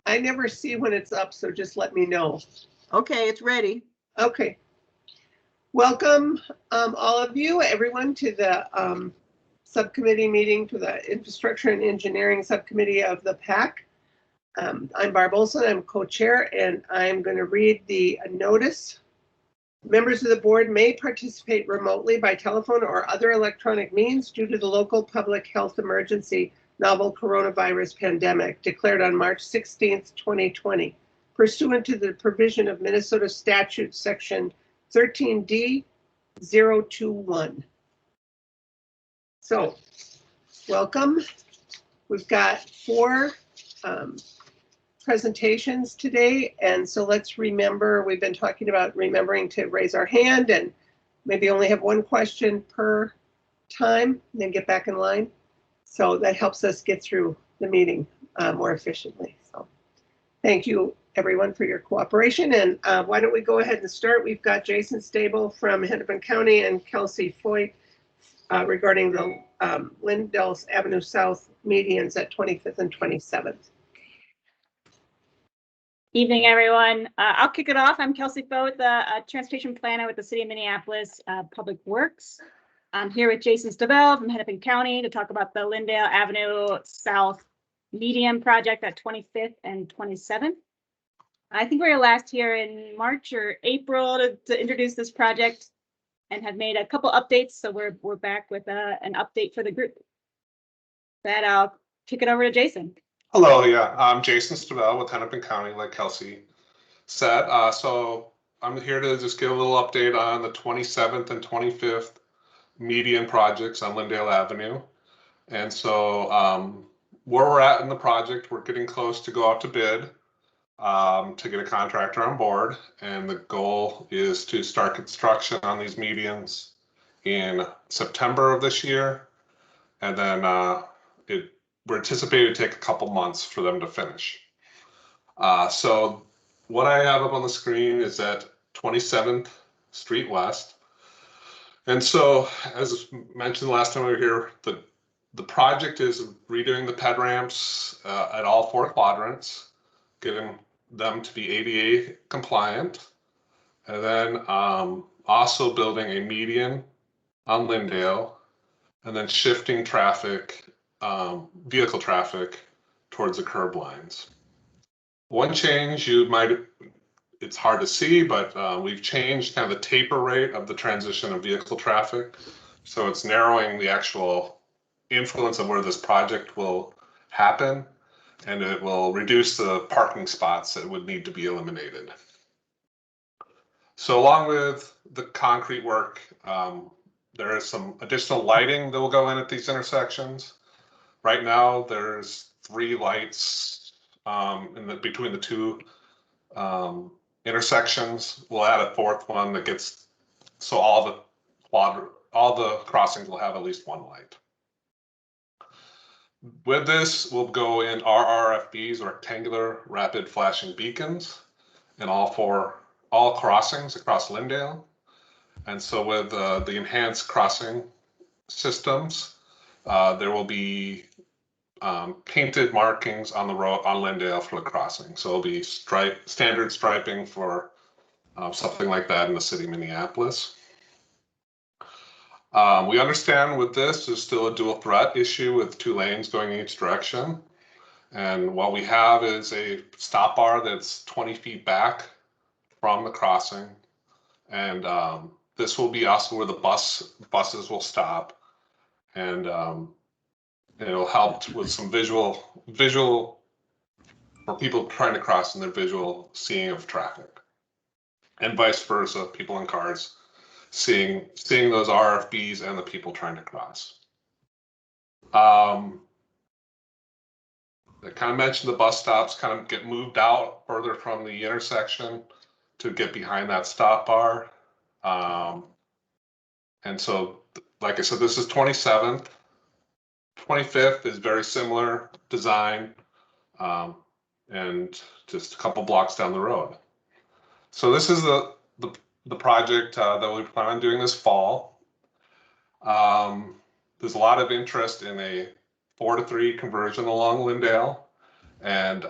I never see when it's up, so just let me know. Okay, it's ready. Okay. Welcome, all of you, everyone, to the subcommittee meeting for the Infrastructure and Engineering Subcommittee of the PAC. I'm Barb Olson, I'm co-chair, and I'm going to read the notice. Members of the board may participate remotely by telephone or other electronic means due to the local public health emergency novel coronavirus pandemic declared on March 16th, 2020, pursuant to the provision of Minnesota Statute Section 13D-021. So, welcome. We've got 4 presentations today, and so let's remember, we've been talking about remembering to raise our hand and maybe only have 1 question per time, and then get back in line. So that helps us get through the meeting more efficiently. So thank you everyone for your cooperation, and why don't we go ahead and start. We've got Jason Stable from Hennepin County and Kelsey Foyt regarding the Lindell Avenue South medians at 25th and 27th. Evening, everyone. I'll kick it off. I'm Kelsey Foyt, the transportation planner with the City of Minneapolis Public Works. I'm here with Jason Stabell from Hennepin County to talk about the Lindell Avenue South median project at 25th and 27th. I think we were last here in March or April to introduce this project and have made a couple updates. So we're back with an update for the group. With that, I'll kick it over to Jason. Hello, yeah, I'm Jason Stabell with Hennepin County, like Kelsey said. So I'm here to just give a little update on the 27th and 25th median projects on Lindell Avenue. And so where we're at in the project, we're getting close to go out to bid to get a contractor on board. And the goal is to start construction on these medians in September of this year. And then we're anticipating to take a couple months for them to finish. So what I have up on the screen is at 27th Street West. And so, as mentioned last time we were here, the project is redoing the ped ramps at all 4 quadrants, getting them to be ADA compliant, and then also building a median on Lindale, and then shifting traffic, vehicle traffic towards the curb lines. One change it's hard to see, but we've changed kind of the taper rate of the transition of vehicle traffic. So it's narrowing the actual influence of where this project will happen, and it will reduce the parking spots that would need to be eliminated. So along with the concrete work, there is some additional lighting that will go in at these intersections. Right now, there's 3 lights between the 2 intersections. We'll add a 4th one that gets, so all the crossings will have at least 1 light. With this, we'll go in RRFBs, rectangular rapid flashing beacons, in all crossings across Lindale. And so with the enhanced crossing systems, there will be painted markings on the road on Lindale for the crossing. So it'll be standard striping for something like that in the city of Minneapolis. We understand with this, there's still a dual threat issue with 2 lanes going in each direction. And what we have is a stop bar that's 20 feet back from the crossing. And this will be also where the buses will stop. And it'll help with some visual for people trying to cross in their visual seeing of traffic, and vice versa, people in cars seeing those RFBs and the people trying to cross. I kind of mentioned the bus stops kind of get moved out further from the intersection to get behind that stop bar. And so, like I said, this is 27th. 25th is very similar design, and just a couple blocks down the road. So this is the project that we plan on doing this fall. There's a lot of interest in a 4-to-3 conversion along Lindale, and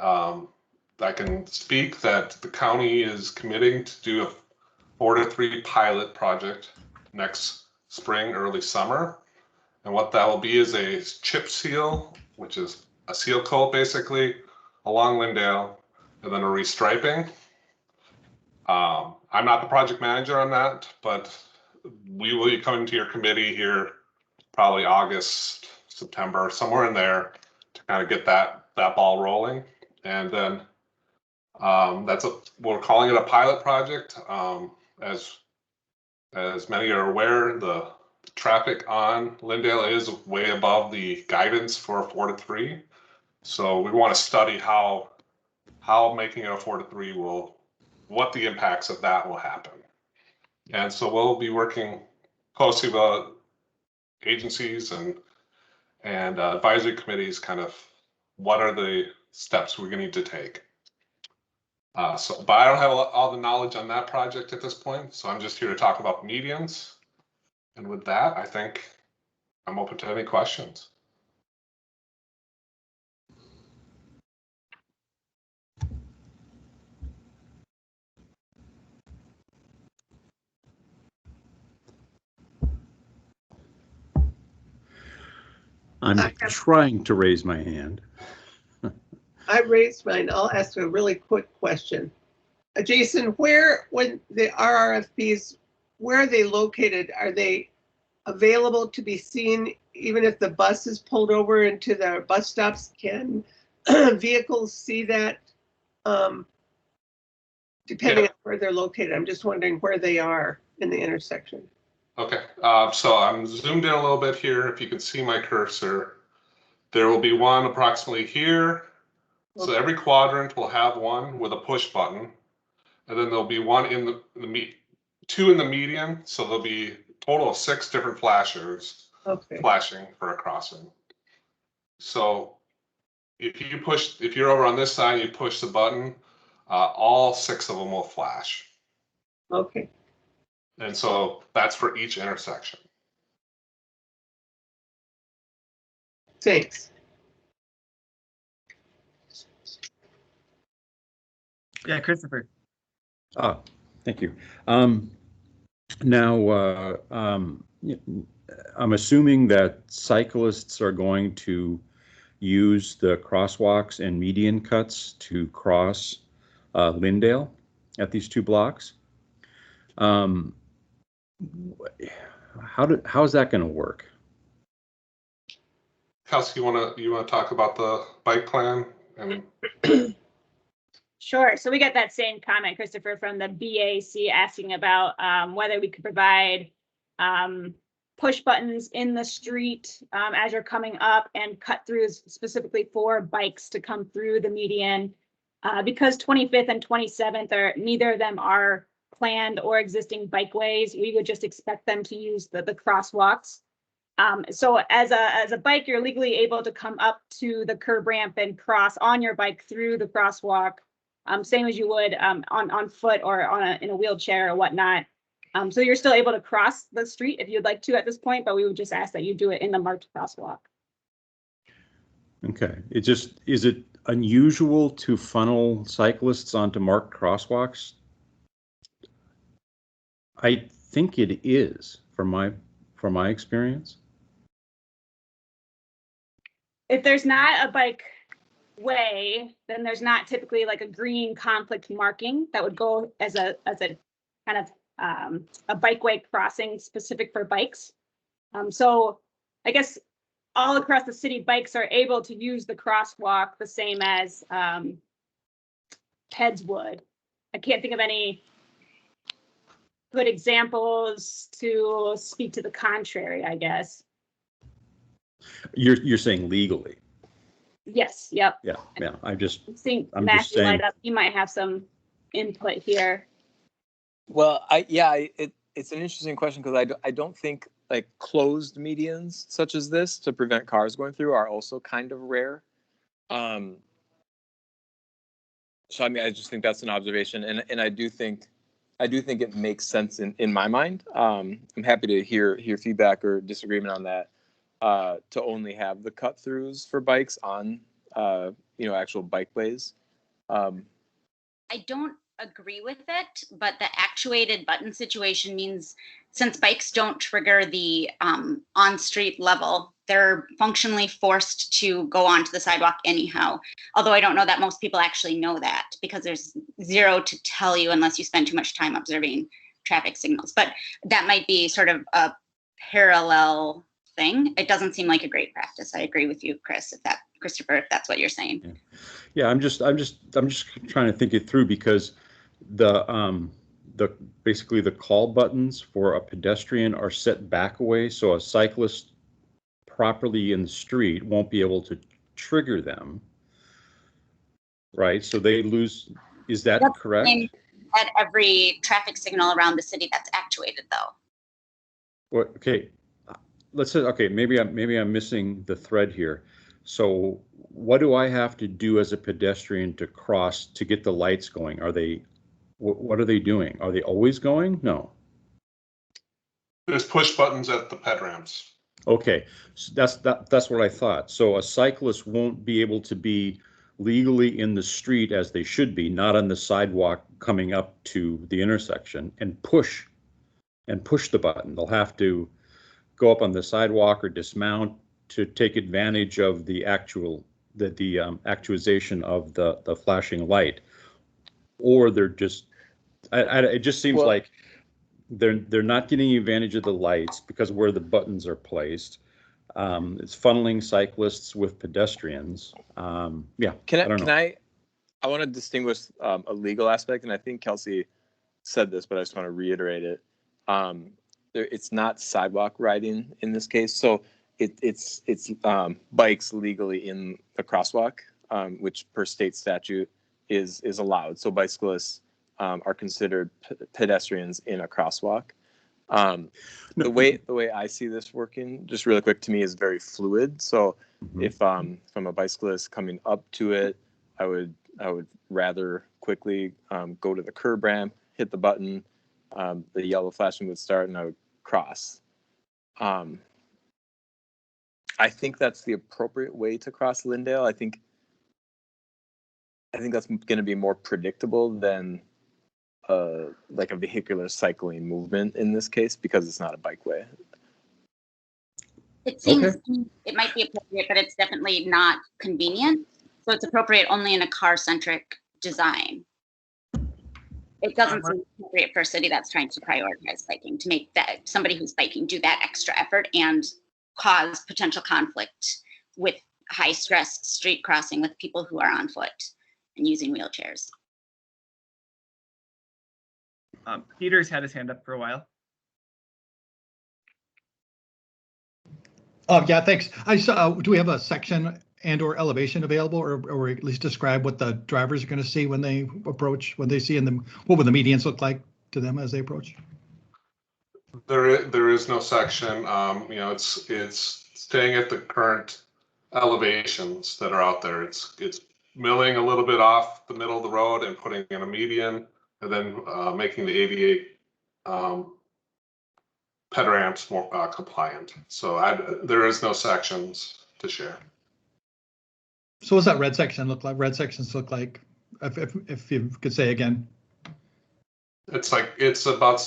I can speak that the county is committing to do a 4 to 3 pilot project next spring, early summer. And what that will be is a chip seal, which is a seal coat basically along Lindale, and then a restriping. I'm not the project manager on that, but we will be coming to your committee here probably August, September, somewhere in there to kind of get that ball rolling. And then we're calling it a pilot project. As many are aware, the traffic on Lindale is way above the guidance for a 4 to 3. So we want to study how making it a 4 to 3 what the impacts of that will happen. And so we'll be working closely with agencies and advisory committees, kind of what are the steps we're going to need to take. But I don't have all the knowledge on that project at this point, so I'm just here to talk about medians. And with that, I think I'm open to any questions. I'm trying to raise my hand. I raised mine. I'll ask a really quick question. Jason, when the RRFPs, where are they located? Are they available to be seen even if the bus is pulled over into the bus stops? Can vehicles see that depending on where they're located? I'm just wondering where they are in the intersection. Okay, so I'm zoomed in a little bit here. If you can see my cursor, there will be one approximately here. So every quadrant will have one with a push button, and then there'll be one in the two in the median. So there'll be a total of 6 different flashers flashing for a crossing. So if you're over on this side, you push the button, all 6 of them will flash. Okay. And so that's for each intersection. Thanks. Yeah, Christopher. Oh, thank you. Now, I'm assuming that cyclists are going to use the crosswalks and median cuts to cross Lindale at these 2 blocks. How is that going to work? Kelsey, you want to talk about the bike plan? And Sure. So we got that same comment, Christopher, from the BAC asking about whether we could provide push buttons in the street as you're coming up and cut throughs specifically for bikes to come through the median. Because 25th and 27th neither of them are planned or existing bikeways, we would just expect them to use the crosswalks. So as a bike, you're legally able to come up to the curb ramp and cross on your bike through the crosswalk, same as you would on foot or in a wheelchair or whatnot. So you're still able to cross the street if you'd like to at this point, but we would just ask that you do it in the marked crosswalk. Okay. Is it unusual to funnel cyclists onto marked crosswalks? I think it is from my experience. If there's not a bike way, then there's not typically like a green conflict marking that would go as a kind of a bikeway crossing specific for bikes. So I guess all across the city, bikes are able to use the crosswalk the same as peds would. I can't think of any good examples to speak to the contrary, I guess. You're saying legally? Yes. Yep. Yeah. I'm just seeing I'm Matthew just saying, light up. You might have some input here. Well, it's an interesting question because I don't think like closed medians such as this to prevent cars going through are also kind of rare. So I mean, I just think that's an observation, and I do think it makes sense in my mind. I'm happy to hear feedback or disagreement on that. To only have the cut throughs for bikes on actual bikeways. I don't agree with it, but the actuated button situation means since bikes don't trigger the on-street level, they're functionally forced to go onto the sidewalk anyhow. Although I don't know that most people actually know that because there's zero to tell you unless you spend too much time observing traffic signals. But that might be sort of a parallel thing. It doesn't seem like a great practice. I agree with you, Christopher, if that's what you're saying. Yeah, I'm just trying to think it through because the basically the call buttons for a pedestrian are set back away, so a cyclist properly in the street won't be able to trigger them, right? So they lose. Is that correct? At every traffic signal around the city that's actuated, though. Well, okay, let's say maybe I'm missing the thread here. So what do I have to do as a pedestrian to cross to get the lights going? Are they, what are they doing? Are they always going? No. There's push buttons at the ped ramps. Okay, so that's what I thought. So a cyclist won't be able to be legally in the street as they should be, not on the sidewalk coming up to the intersection and push the button. They'll have to go up on the sidewalk or dismount to take advantage of the actualization of the flashing light, or they're just it just seems like they're not getting advantage of the lights because of where the buttons are placed. It's funneling cyclists with pedestrians. Yeah, I want to distinguish a legal aspect, and I think Kelsey said this, but I just want to reiterate it. It's not sidewalk riding in this case, so it's bikes legally in the crosswalk, which per state statute is allowed. So bicyclists are considered pedestrians in a crosswalk. The way I see this working, just really quick, to me is very fluid. So if from a bicyclist coming up to it, I would rather quickly go to the curb ramp, hit the button, the yellow flashing would start, and I would cross. I think that's the appropriate way to cross Lyndale. I think that's going to be more predictable than like a vehicular cycling movement in this case because it's not a bikeway. It seems it might be appropriate, but it's definitely not convenient. So it's appropriate only in a car-centric design. It doesn't seem appropriate for a city that's trying to prioritize biking to make that somebody who's biking do that extra effort and cause potential conflict with high stress street crossing with people who are on foot and using wheelchairs. Peter's had his hand up for a while. Oh, yeah, thanks. I saw, do we have a section and or elevation available, or at least describe what the drivers are going to see when they approach, when they see in them, what would the medians look like to them as they approach? There is no section. It's staying at the current elevations that are out there. It's milling a little bit off the middle of the road and putting in a median, and then making the 88 ped ramps more compliant. So there is no sections to share. So what's that red section look like? Red sections look like, if you could say again. It's about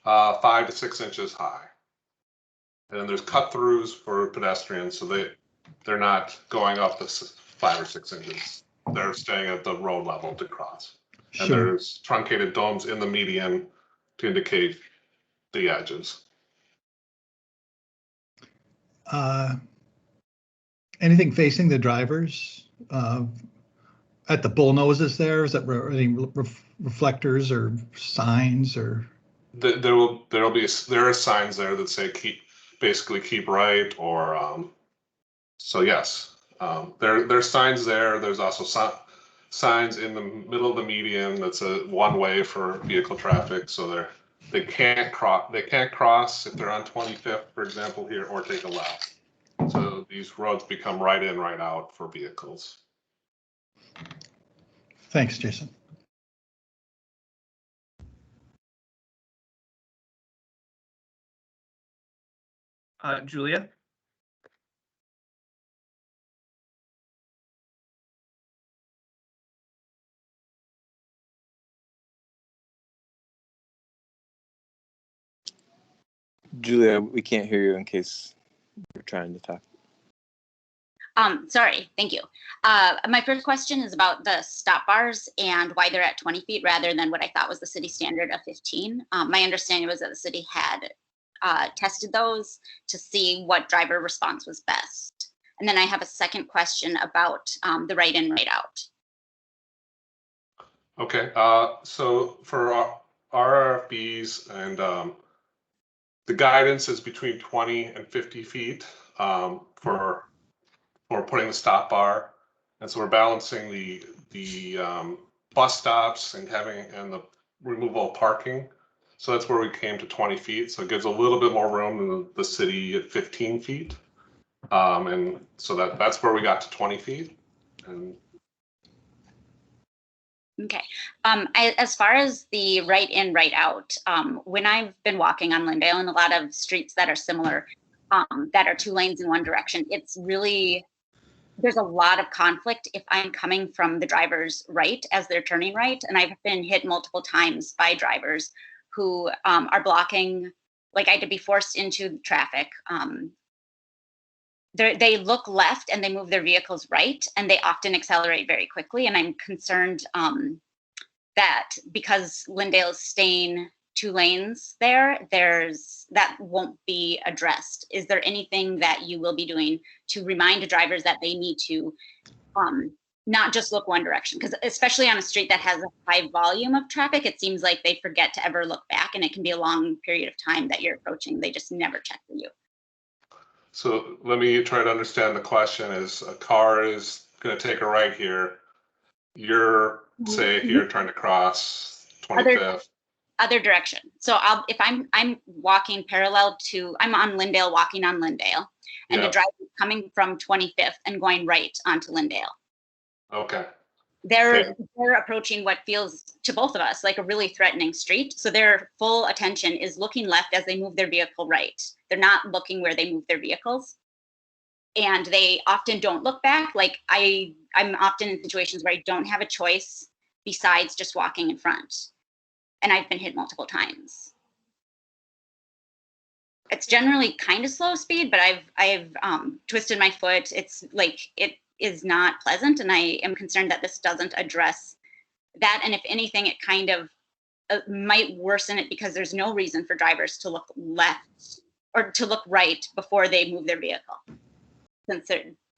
5 to 6 inches high, and then there's cut throughs for pedestrians, so they're not going up the 5 or 6 inches. They're staying at the road level to cross. Sure. And there's truncated domes in the median to indicate the edges. Anything facing the drivers at the bull noses there? Is that any reflectors or signs or? There are signs there that say keep right, or so yes, there's signs there. There's also signs in the middle of the median that's a one way for vehicle traffic, so they can't cross if they're on 25th, for example, here, or take a left. So these roads become right in, right out for vehicles. Thanks, Jason. Julia? Julia, we can't hear you in case you're trying to talk. Sorry, thank you. My first question is about the stop bars and why they're at 20 feet rather than what I thought was the city standard of 15. My understanding was that the city had tested those to see what driver response was best. And then I have a second question about the right in, right out. Okay, so for our RFBs and the guidance is between 20 and 50 feet for putting the stop bar. And so we're balancing the bus stops and the removal of parking. So that's where we came to 20 feet. So it gives a little bit more room than the city at 15 feet. And so that's where we got to 20 feet. And Okay. As far as the right in, right out, when I've been walking on Lindale and a lot of streets that are similar, that are 2 lanes in one direction, it's really, there's a lot of conflict if I'm coming from the driver's right as they're turning right. And I've been hit multiple times by drivers who are blocking, like I had to be forced into traffic. They look left and they move their vehicles right, and they often accelerate very quickly. And I'm concerned that because Lindale is staying 2 lanes that won't be addressed. Is there anything that you will be doing to remind drivers that they need to not just look one direction? Because especially on a street that has a high volume of traffic, it seems like they forget to ever look back, and it can be a long period of time that you're approaching. They just never check for you. so let me try to understand the question. Is a car is going to take a right here. You're, say, here trying to cross 25th. Other direction. So if I'm walking parallel to, I'm on Lindale, walking on Lindale, and the driver is coming from 25th and going right onto Lindale. Okay. They're approaching what feels to both of us like a really threatening street. So their full attention is looking left as they move their vehicle right. They're not looking where they move their vehicles. And they often don't look back. Like I'm often in situations where I don't have a choice besides just walking in front. And I've been hit multiple times. It's generally kind of slow speed, but I've twisted my foot. It's like, it is not pleasant. And I am concerned that this doesn't address that. And if anything, it kind of might worsen it because there's no reason for drivers to look left or to look right before they move their vehicle, since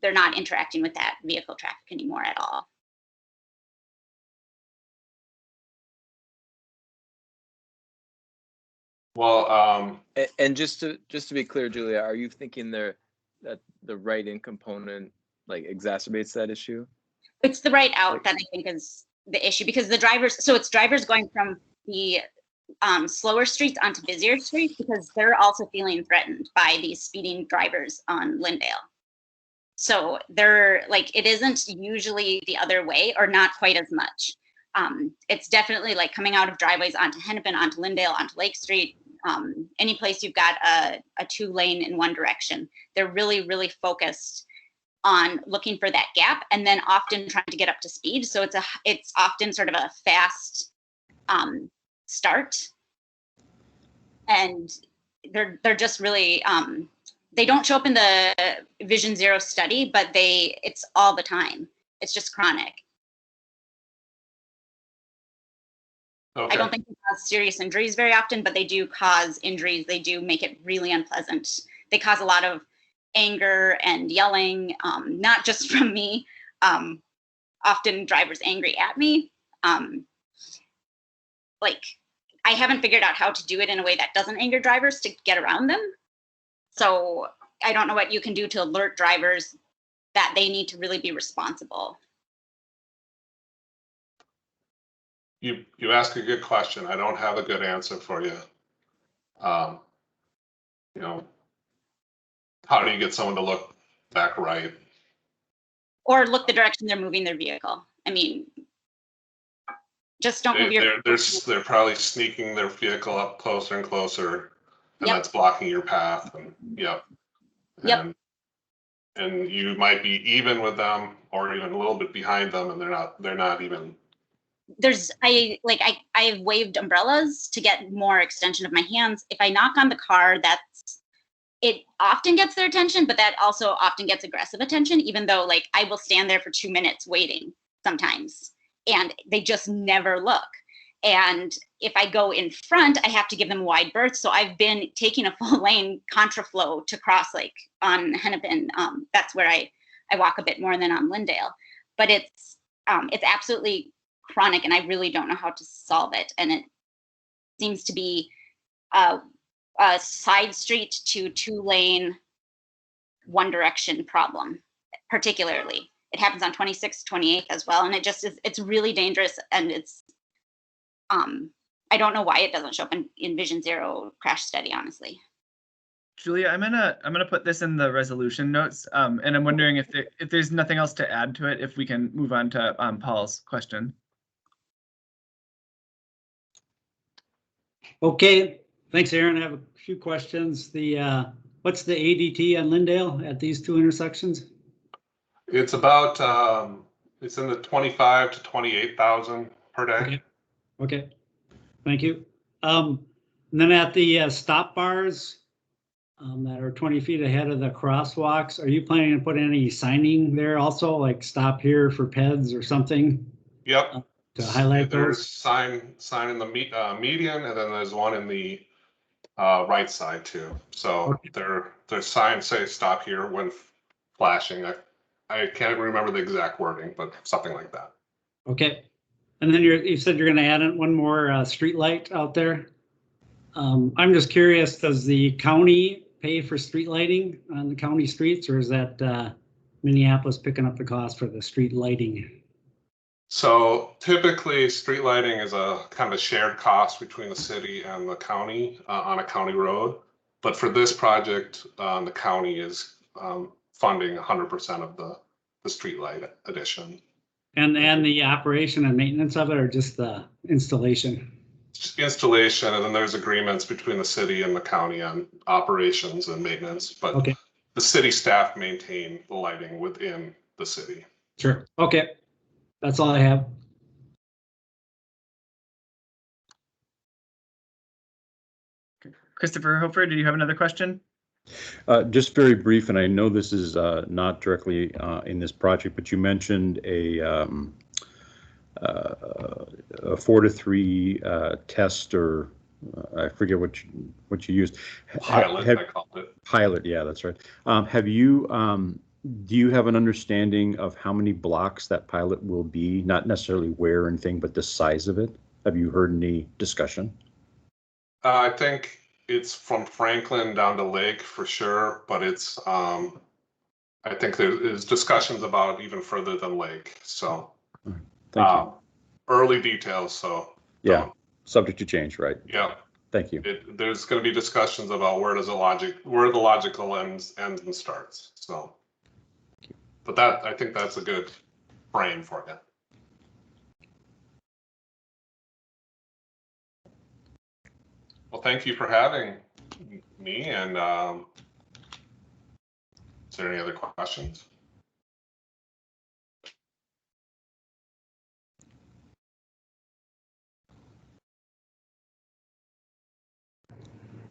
they're not interacting with that vehicle traffic anymore at all. Well, And just to be clear, Julia, are you thinking that the right in component like exacerbates that issue? It's the right out that I think is the issue, because the drivers, so it's drivers going from the slower streets onto busier streets because they're also feeling threatened by these speeding drivers on Lindale. So they're like, it isn't usually the other way, or not quite as much. It's definitely like coming out of driveways onto Hennepin, onto Lindale, onto Lake Street, any place you've got a 2 lane in one direction. They're really, really focused on looking for that gap, and then often trying to get up to speed. So it's often sort of a fast start, and they're just really they don't show up in the Vision Zero study, but it's all the time. It's just chronic. okay. I don't think they cause serious injuries very often, but they do cause injuries. They do make it really unpleasant. They cause a lot of anger and yelling, not just from me. Often drivers angry at me. Like, I haven't figured out how to do it in a way that doesn't anger drivers to get around them. So I don't know what you can do to alert drivers that they need to really be responsible. You ask a good question. I don't have a good answer for you. You know, how do you get someone to look back right? Or look the direction they're moving their vehicle. I mean, just don't move your. They're probably sneaking their vehicle up closer and closer, and Yep. that's blocking your path. And Yep. And you might be even with them, or even a little bit behind them, and they're not even I've waved umbrellas to get more extension of my hands. If I knock on the car, it often gets their attention, but that also often gets aggressive attention, even though like I will stand there for 2 minutes waiting sometimes and they just never look. And if I go in front, I have to give them wide berths. So I've been taking a full lane contraflow to cross like on Hennepin. That's where I walk a bit more than on Lyndale, but it's absolutely chronic and I really don't know how to solve it. And it seems to be a side street to 2-lane, one direction problem, particularly. It happens on 26th, 28th as well. And it just is, it's really dangerous. And it's, I don't know why it doesn't show up in Vision Zero crash study, honestly. Julia, I'm gonna put this in the resolution notes, and I'm wondering if there's nothing else to add to it, if we can move on to Paul's question. Okay, thanks, Aaron. I have a few questions. What's the ADT on Lyndale at these two intersections? It's about it's in the 25 to 28,000 per day. Okay, thank you. And then at the stop bars that are 20 feet ahead of the crosswalks, are you planning to put any signing there also, like stop here for peds or something? Yep. To highlight there's those? sign in the median, and then there's one in the right side too. So Okay. their signs say stop here when flashing. I can't remember the exact wording, but something like that. Okay. And then you said you're going to add in one more street light out there. I'm just curious, does the county pay for street lighting on the county streets, or is that Minneapolis picking up the cost for the street lighting? So typically street lighting is a kind of shared cost between the city and the county on a county road. But for this project, the county is funding 100% of the street light addition. And the operation and maintenance of it, or just the installation? Just installation, and then there's agreements between the city and the county on operations and maintenance. But okay. The city staff maintain the lighting within the city. Sure. Okay. That's all I have. Christopher Hofer, did you have another question? Just very brief, and I know this is not directly in this project, but you mentioned a 4 to 3 test, or I forget what you used. Pilot, I called it. Pilot, yeah, that's right. Do you have an understanding of how many blocks that pilot will be? Not necessarily where or anything, but the size of it. Have you heard any discussion? I think it's from Franklin down to Lake for sure, but it's I think there's discussions about it even further than Lake. So thank you. Early details. So yeah, subject to change, right? Yeah. Thank you. There's going to be discussions about where the logical ends and starts. So, but I think that's a good frame for you. Well, thank you for having me. And is there any other questions?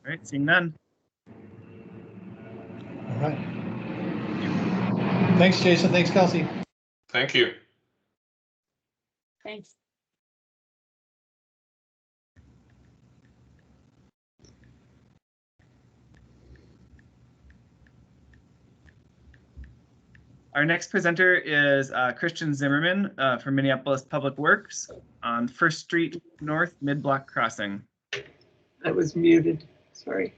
All right, seeing none. All right. Thanks, Jason. Thanks, Kelsey. Thank you. Thanks. Our next presenter is Christian Zimmerman from Minneapolis Public Works on 1st Street North Midblock Crossing. I was muted, sorry.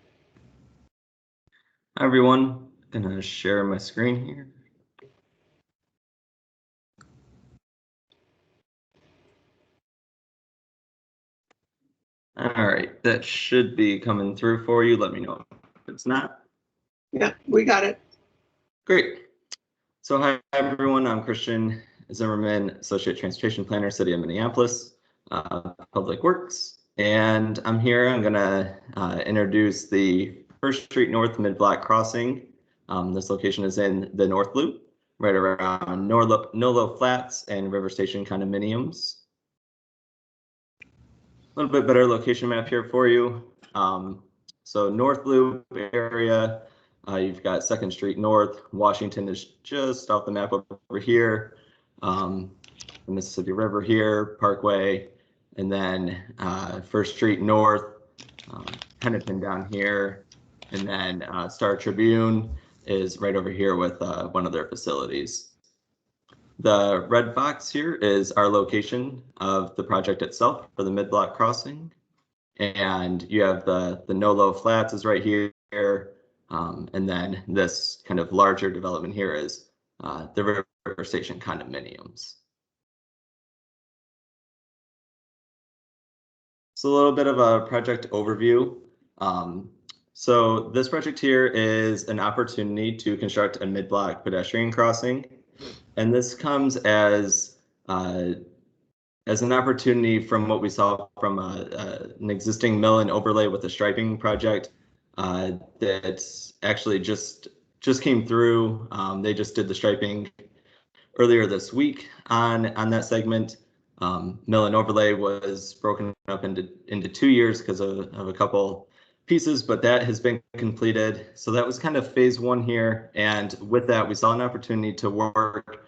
Hi everyone, I'm gonna share my screen here. All right, that should be coming through for you. Let me know if it's not. Yeah, we got it. Great. So hi everyone, I'm Christian Zimmerman, Associate Transportation Planner, City of Minneapolis, Public Works. And I'm here, I'm gonna introduce the 1st Street North Midblock Crossing. This location is in the North Loop, right around Nolo Flats and River Station condominiums. little bit better location map here for you. So North Loop area, you've got 2nd Street North. Washington is just off the map over here. The Mississippi River here, Parkway, and then 1st Street North, Hennepin down here, and then Star Tribune is right over here with one of their facilities. The red box here is our location of the project itself for the Midblock crossing. And you have the no-low flats is right here. And then this kind of larger development here is the River Station condominiums. So a little bit of a project overview. So this project here is an opportunity to construct a mid-block pedestrian crossing. And this comes as an opportunity from what we saw from an existing mill and overlay with a striping project that actually just came through. They just did the striping earlier this week on that segment. Mill and overlay was broken up into 2 years because of a couple pieces, but that has been completed. So that was kind of phase 1 here. And with that, we saw an opportunity to work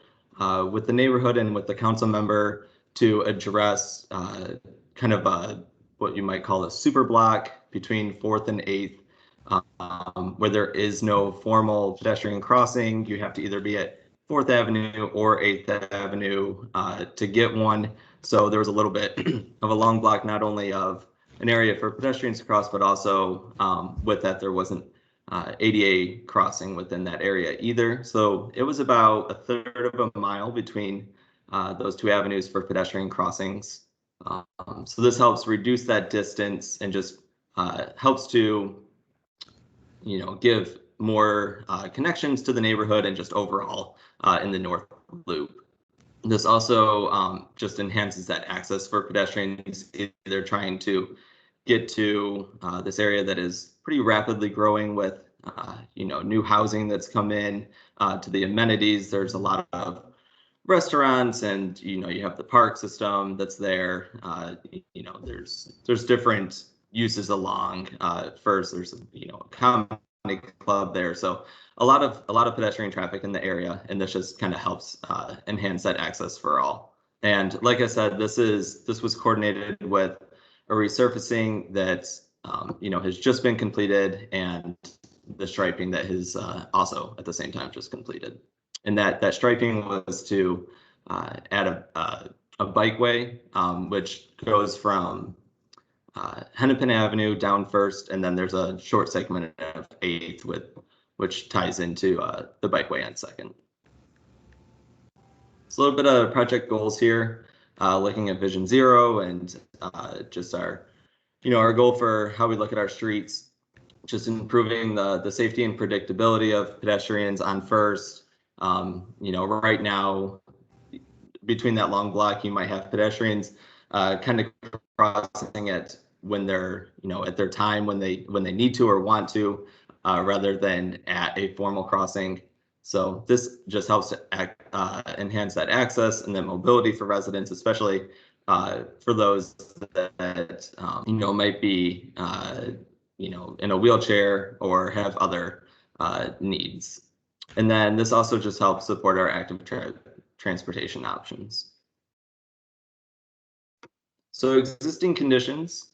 with the neighborhood and with the council member to address kind of what you might call a super block between 4th and 8th, where there is no formal pedestrian crossing. You have to either be at 4th Avenue or 8th Avenue to get one. So there was a little bit of a long block, not only of an area for pedestrians to cross, but also with that there wasn't ADA crossing within that area either. So it was about 1/3 of a mile between those 2 avenues for pedestrian crossings. So this helps reduce that distance and just helps to, give more connections to the neighborhood and just overall in the North Loop. This also just enhances that access for pedestrians either trying to get to this area that is pretty rapidly growing with new housing that's come in to the amenities. There's a lot of restaurants and you have the park system that's there. There's different uses along. First there's a comedy club there, so a lot of pedestrian traffic in the area, and this just kind of helps enhance that access for all. And like I said, this was coordinated with a resurfacing that has just been completed, and the striping that has also at the same time just completed. And that striping was to add a bikeway, which goes from Hennepin Avenue down 1st, and then there's a short segment of 8th which ties into the bikeway on 2nd. So a little bit of project goals here, looking at Vision Zero and just our goal for how we look at our streets, just improving the safety and predictability of pedestrians on 1st. Right now, between that long block, you might have pedestrians kind of crossing it when they're, at their time when they need to or want to, rather than at a formal crossing. So this just helps to enhance that access and then mobility for residents, especially for those that might be in a wheelchair or have other needs. And then this also just helps support our active transportation options. So existing conditions,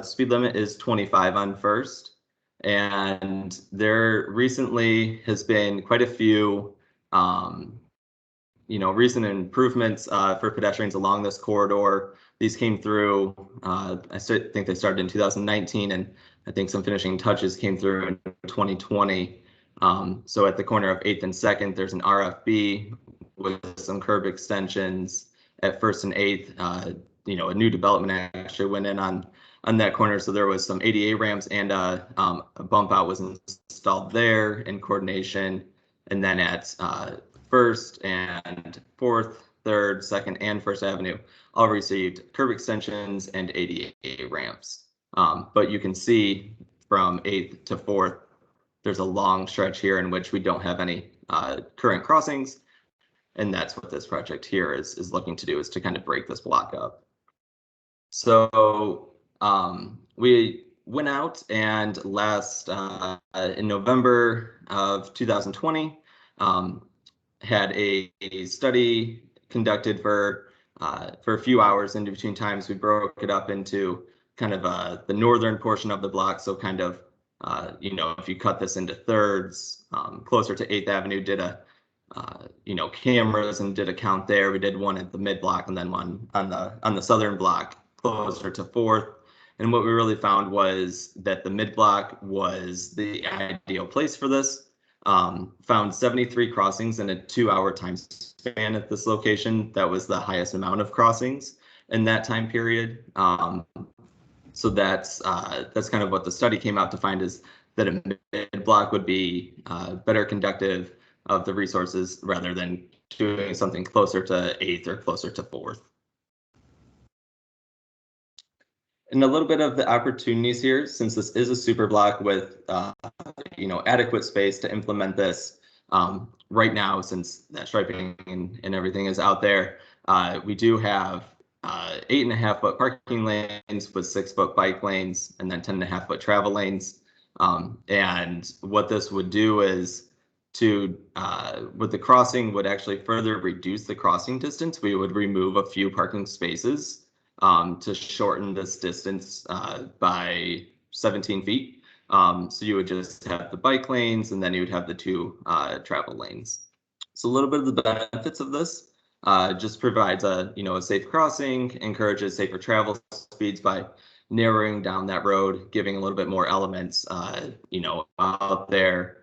speed limit is 25 on 1st, and there recently has been quite a few recent improvements for pedestrians along this corridor. These came through, I think they started in 2019, and I think some finishing touches came through in 2020. So at the corner of 8th and 2nd, there's an RFB with some curb extensions. At 1st and 8th, a new development actually went in on that corner. So there was some ADA ramps and a bump out was installed there in coordination. And then at 1st and 4th, 3rd, 2nd, and 1st Avenue all received curb extensions and ADA ramps. But you can see from 8th to 4th, there's a long stretch here in which we don't have any current crossings. And that's what this project here is looking to do, is to kind of break this block up. So we went out and in November of 2020 had a study conducted for a few hours. In between times, we broke it up into kind of the northern portion of the block. So kind of, if you cut this into thirds, closer to 8th Avenue, did a cameras and did a count there. We did one at the mid block and then one on the southern block closer to 4th. And what we really found was that the mid block was the ideal place for this. Found 73 crossings in a 2-hour time span at this location. That was the highest amount of crossings in that time period. So that's kind of what the study came out to find, is that a mid block would be better conductive of the resources rather than doing something closer to 8th or closer to 4th. And a little bit of the opportunities here, since this is a super block with adequate space to implement this right now, since that striping and everything is out there. We do have 8.5-foot parking lanes with 6-foot bike lanes and then 10.5-foot travel lanes. And what this would do is with the crossing would actually further reduce the crossing distance. We would remove a few parking spaces to shorten this distance by 17 feet. So you would just have the bike lanes and then you would have the 2 travel lanes. So a little bit of the benefits of this just provides a safe crossing, encourages safer travel speeds by narrowing down that road, giving a little bit more elements out there.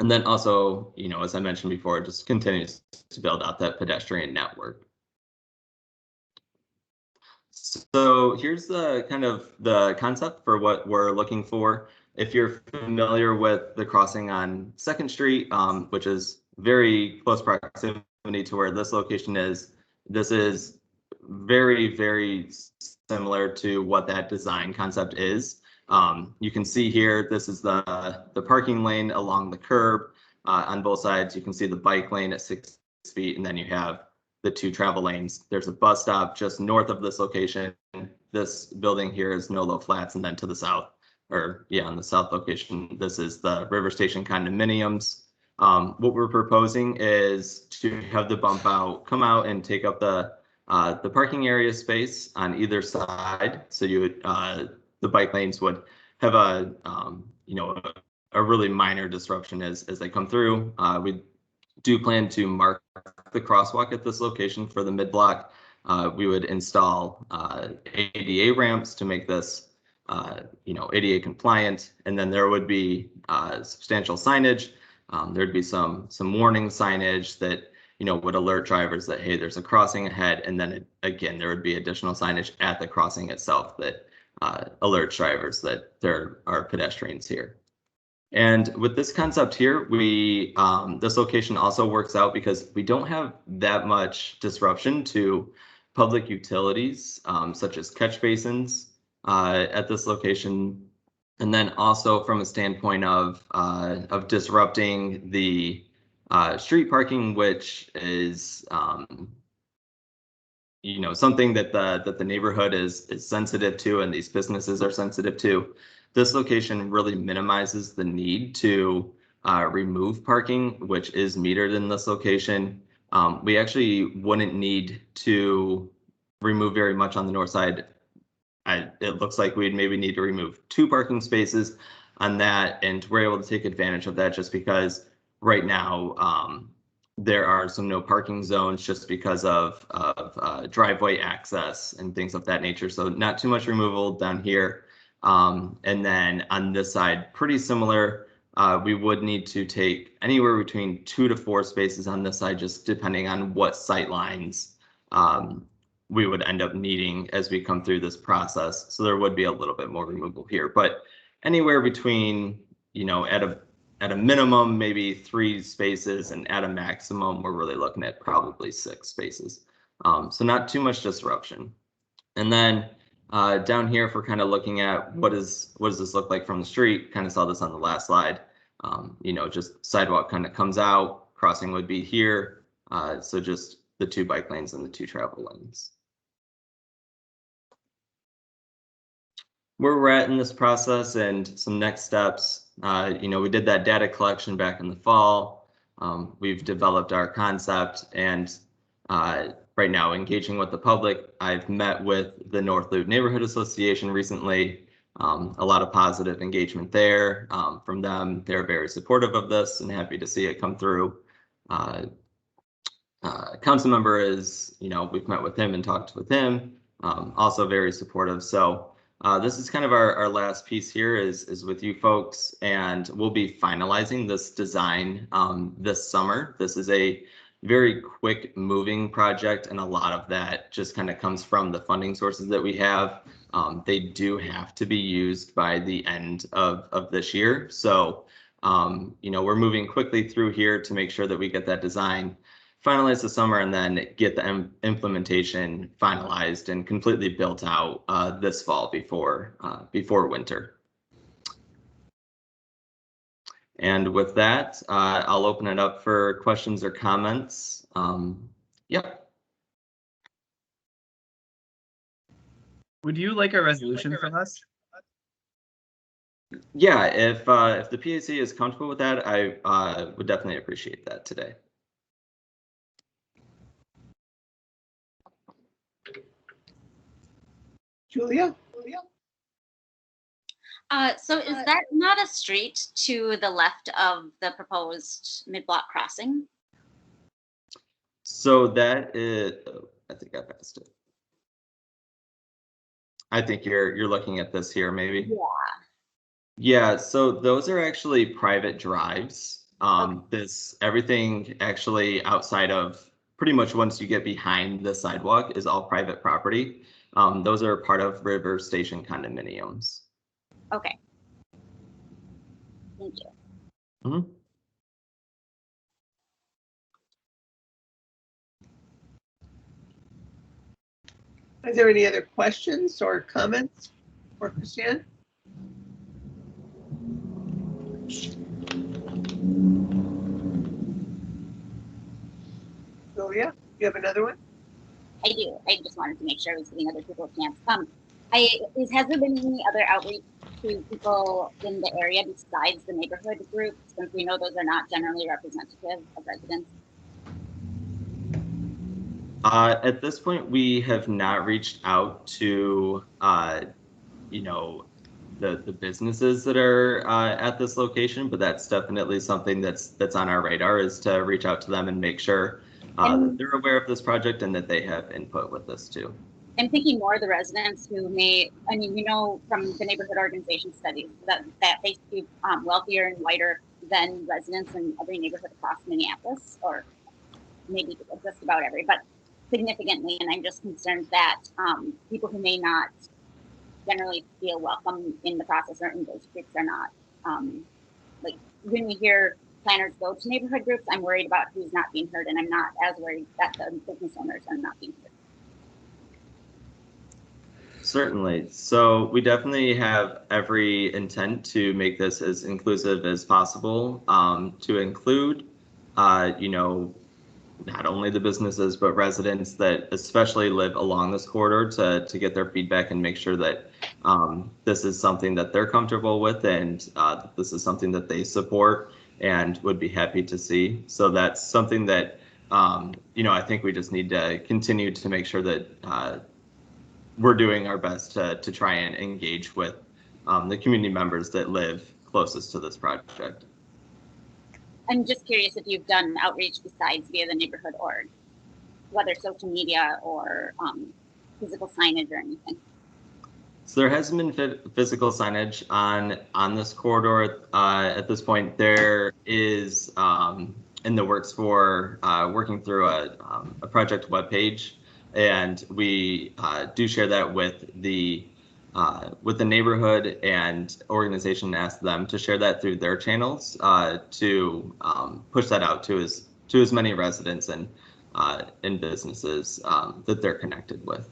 And then also, as I mentioned before, it just continues to build out that pedestrian network. So here's the kind of the concept for what we're looking for. If you're familiar with the crossing on 2nd Street, which is very close proximity to where this location is, this is very, very similar to what that design concept is. You can see here, this is the parking lane along the curb on both sides. You can see the bike lane at 6 feet, and then you have the 2 travel lanes. There's a bus stop just north of this location. This building here is Nolo Flats, and then to the south, on the south location, this is the River Station condominiums. What we're proposing is to have the bump out come out and take up the parking area space on either side. So you would the bike lanes would have a really minor disruption as they come through. We do plan to mark the crosswalk at this location for the mid block. We would install ADA ramps to make this ADA compliant, and then there would be substantial signage. There'd be some warning signage that would alert drivers that, hey, there's a crossing ahead, and then again there would be additional signage at the crossing itself that alerts drivers that there are pedestrians here. And with this concept here, this location also works out because we don't have that much disruption to public utilities, such as catch basins at this location. And then also from a standpoint of disrupting the street parking, which is something that the neighborhood is sensitive to, and these businesses are sensitive to. This location really minimizes the need to remove parking, which is metered in this location. We actually wouldn't need to remove very much on the north side. It looks like we'd maybe need to remove 2 parking spaces on that, and we're able to take advantage of that just because right now there are some no parking zones just because of driveway access and things of that nature. So not too much removal down here. And then on this side, pretty similar. We would need to take anywhere between 2 to 4 spaces on this side, just depending on what sight lines we would end up needing as we come through this process. So there would be a little bit more removal here, but anywhere between, at a minimum, maybe 3 spaces, and at a maximum, we're really looking at probably 6 spaces. So not too much disruption. And then down here, if we're kind of looking at what does this look like from the street, kind of saw this on the last slide. Just sidewalk kind of comes out, crossing would be here. So just the 2 bike lanes and the 2 travel lanes. where we're at in this process and some next steps. We did that data collection back in the fall. We've developed our concept and right now engaging with the public. I've met with the North Loop Neighborhood Association recently. A lot of positive engagement there from them. They're very supportive of this and happy to see it come through. Council member is, we've met with him and talked with him, also very supportive. So this is kind of our last piece here is with you folks, and we'll be finalizing this design this summer. This is a very quick moving project, and a lot of that just kind of comes from the funding sources that we have. They do have to be used by the end of this year. So, we're moving quickly through here to make sure that we get that design finalized this summer and then get the implementation finalized and completely built out this fall before winter. And with that, I'll open it up for questions or comments. Yep. Would you like a resolution from us? Yeah, if the PAC is comfortable with that, I would definitely appreciate that today. Julia? So is that not a street to the left of the proposed Midblock crossing? So that is, I think I passed it. I think you're looking at this here, maybe. Yeah. Yeah, so those are actually private drives. Okay. Everything actually outside of pretty much once you get behind the sidewalk is all private property. Those are part of River Station condominiums. Okay. Thank you. Mm-hmm. Is there any other questions or comments for Christiane? Julia, you have another one? I do. I just wanted to make sure I was giving other people a chance. Has there been any other outreach to people in the area besides the neighborhood groups, since we know those are not generally representative of residents? At this point, we have not reached out to, the businesses that are at this location, but that's definitely something that's on our radar, is to reach out to them and make sure that they're aware of this project and that they have input with this too. I'm thinking more of the residents who may, from the neighborhood organization studies that they see wealthier and whiter than residents in every neighborhood across Minneapolis, or maybe just about every, but significantly. And I'm just concerned that people who may not generally feel welcome in the process or in those groups are not, when we hear planners go to neighborhood groups, I'm worried about who's not being heard, and I'm not as worried that the business owners are not being heard. Certainly. So we definitely have every intent to make this as inclusive as possible, to include, not only the businesses, but residents that especially live along this corridor to get their feedback and make sure that this is something that they're comfortable with, and this is something that they support and would be happy to see. So that's something that, I think we just need to continue to make sure that we're doing our best to try and engage with the community members that live closest to this project. I'm just curious if you've done outreach besides via the neighborhood org, whether social media or physical signage or anything. So there hasn't been physical signage on this corridor at this point. There is in the works for working through a project webpage, and we do share that with the neighborhood and organization, and ask them to share that through their channels to push that out to as many residents and businesses that they're connected with.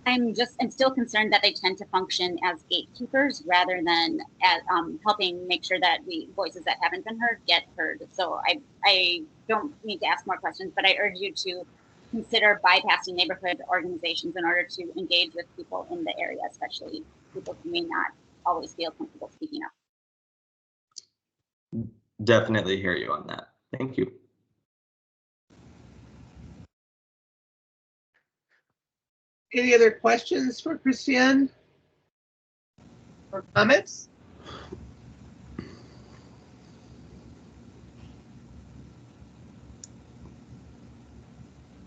I'm still concerned that they tend to function as gatekeepers rather than as helping make sure that the voices that haven't been heard get heard. So I don't need to ask more questions, but I urge you to consider bypassing neighborhood organizations in order to engage with people in the area, especially people who may not always feel comfortable speaking up. Definitely hear you on that. Thank you. Any other questions for Christiane or comments?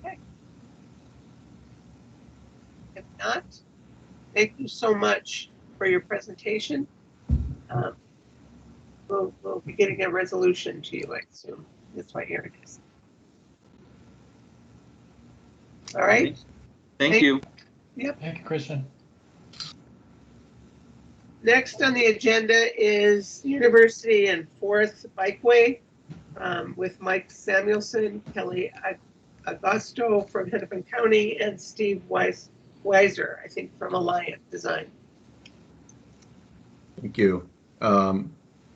Okay. If not, thank you so much for your presentation. We'll be getting a resolution to you, I assume. That's why here it is. All right. Thank you. Yep. Thank you, Christian. Next on the agenda is University and 4th Bikeway with Mike Samuelson, Kelly Augusto from Hennepin County, and Steve Weiser, I think, from Alliant Design. Thank you.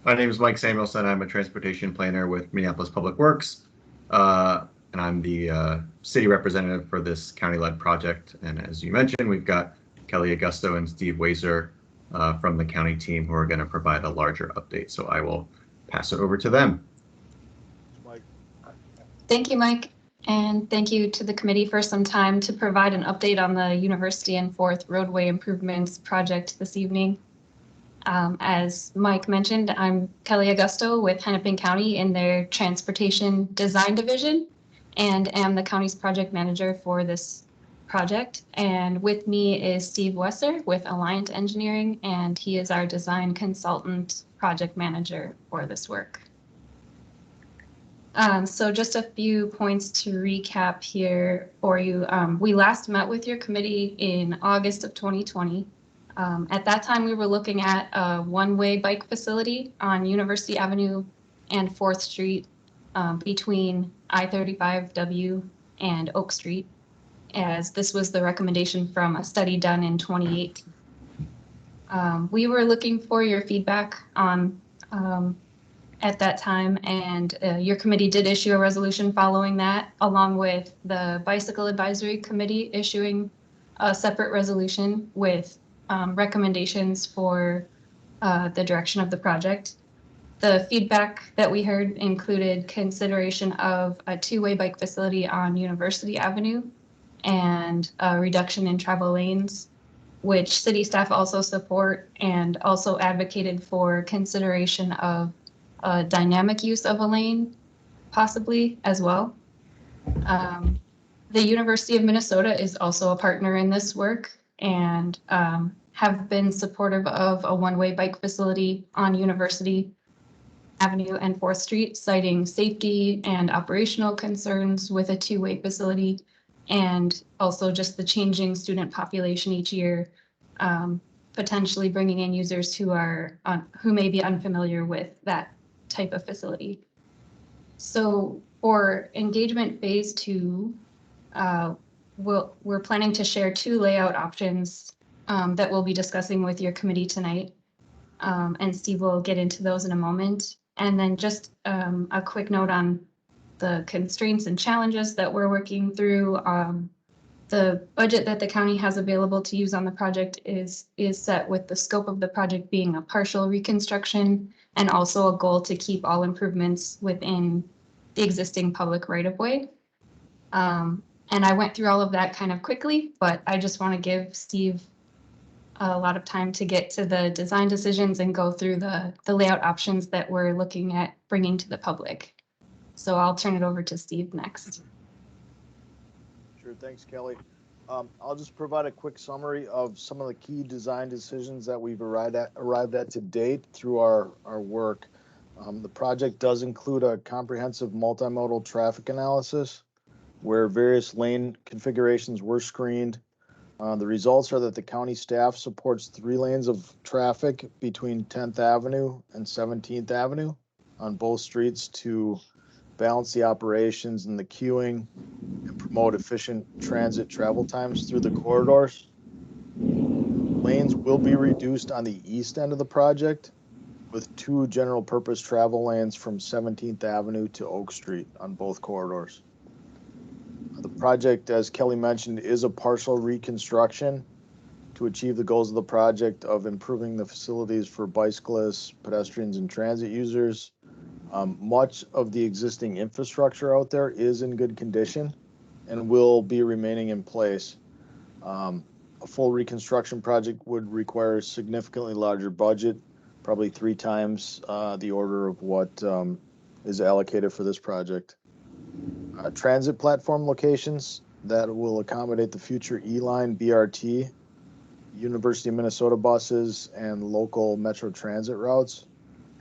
My name is Mike Samuelson. I'm a transportation planner with Minneapolis Public Works, and I'm the city representative for this county-led project. And as you mentioned, we've got Kelly Augusto and Steve Weiser from the county team who are going to provide a larger update. So I will pass it over to them. Thank you, Mike. And thank you to the committee for some time to provide an update on the University and 4th roadway improvements project this evening. As Mike mentioned, I'm Kelly Augusto with Hennepin County in their Transportation Design Division and am the county's project manager for this project. And with me is Steve Weiser with Alliant Engineering, and he is our design consultant project manager for this work. So just a few points to recap here for you. We last met with your committee in August of 2020. At that time, we were looking at a one-way bike facility on University Avenue and 4th Street between I-35W and Oak Street, as this was the recommendation from a study done in 2018. We were looking for your feedback on at that time, and your committee did issue a resolution following that, along with the Bicycle Advisory Committee issuing a separate resolution with recommendations for the direction of the project. The feedback that we heard included consideration of a two-way bike facility on University Avenue and a reduction in travel lanes, which city staff also support, and also advocated for consideration of dynamic use of a lane, possibly as well. The University of Minnesota is also a partner in this work and have been supportive of a one-way bike facility on University Avenue and 4th Street, citing safety and operational concerns with a two-way facility, and also just the changing student population each year, potentially bringing in users who may be unfamiliar with that type of facility. So for engagement phase 2, we're planning to share 2 layout options that we'll be discussing with your committee tonight. And Steve will get into those in a moment. And then just a quick note on the constraints and challenges that we're working through. The budget that the county has available to use on the project is set with the scope of the project being a partial reconstruction, and also a goal to keep all improvements within the existing public right-of-way. And I went through all of that kind of quickly, but I just want to give Steve a lot of time to get to the design decisions and go through the layout options that we're looking at bringing to the public. So I'll turn it over to Steve next. Sure, thanks, Kelly. I'll just provide a quick summary of some of the key design decisions that we've arrived at to date through our work. The project does include a comprehensive multimodal traffic analysis where various lane configurations were screened. The results are that the county staff supports 3 lanes of traffic between 10th Avenue and 17th Avenue on both streets to balance the operations and the queuing and promote efficient transit travel times through the corridors. Lanes will be reduced on the east end of the project with 2 general purpose travel lanes from 17th Avenue to Oak Street on both corridors. project, as Kelly mentioned, is a partial reconstruction to achieve the goals of the project of improving the facilities for bicyclists, pedestrians, and transit users. Much of the existing infrastructure out there is in good condition and will be remaining in place. A full reconstruction project would require a significantly larger budget, probably 3 times the order of what is allocated for this project. Transit platform locations that will accommodate the future E-Line BRT, University of Minnesota buses, and local Metro Transit routes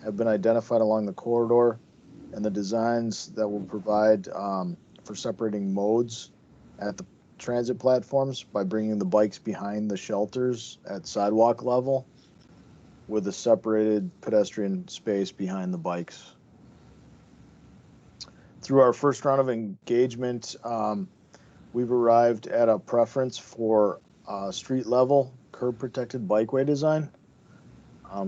have been identified along the corridor, and the designs that will provide for separating modes at the transit platforms by bringing the bikes behind the shelters at sidewalk level with a separated pedestrian space behind the bikes. Through our first round of engagement, we've arrived at a preference for street level curb protected bikeway design.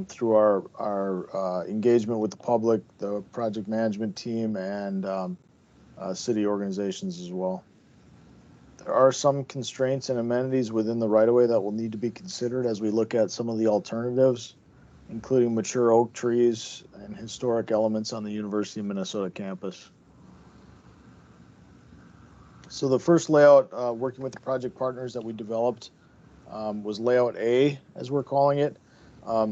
Through our engagement with the public, the project management team, and city organizations as well. There are some constraints and amenities within the right-of-way that will need to be considered as we look at some of the alternatives, including mature oak trees and historic elements on the University of Minnesota campus. So the first layout, working with the project partners that we developed, was layout A, as we're calling it.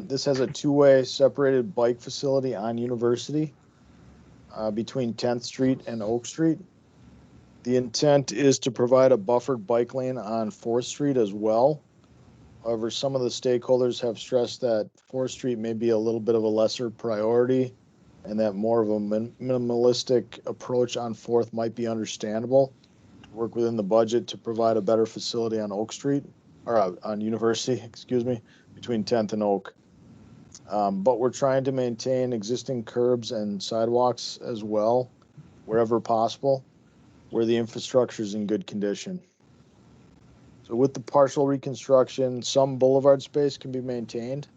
This has a 2-way separated bike facility on University between 10th Street and Oak Street. The intent is to provide a buffered bike lane on 4th Street as well. However, some of the stakeholders have stressed that 4th Street may be a little bit of a lesser priority and that more of a minimalistic approach on 4th might be understandable. Work within the budget to provide a better facility on Oak Street, or on University, excuse me, between 10th and Oak. But we're trying to maintain existing curbs and sidewalks as well, wherever possible, where the infrastructure is in good condition. So with the partial reconstruction, some boulevard space can be maintained,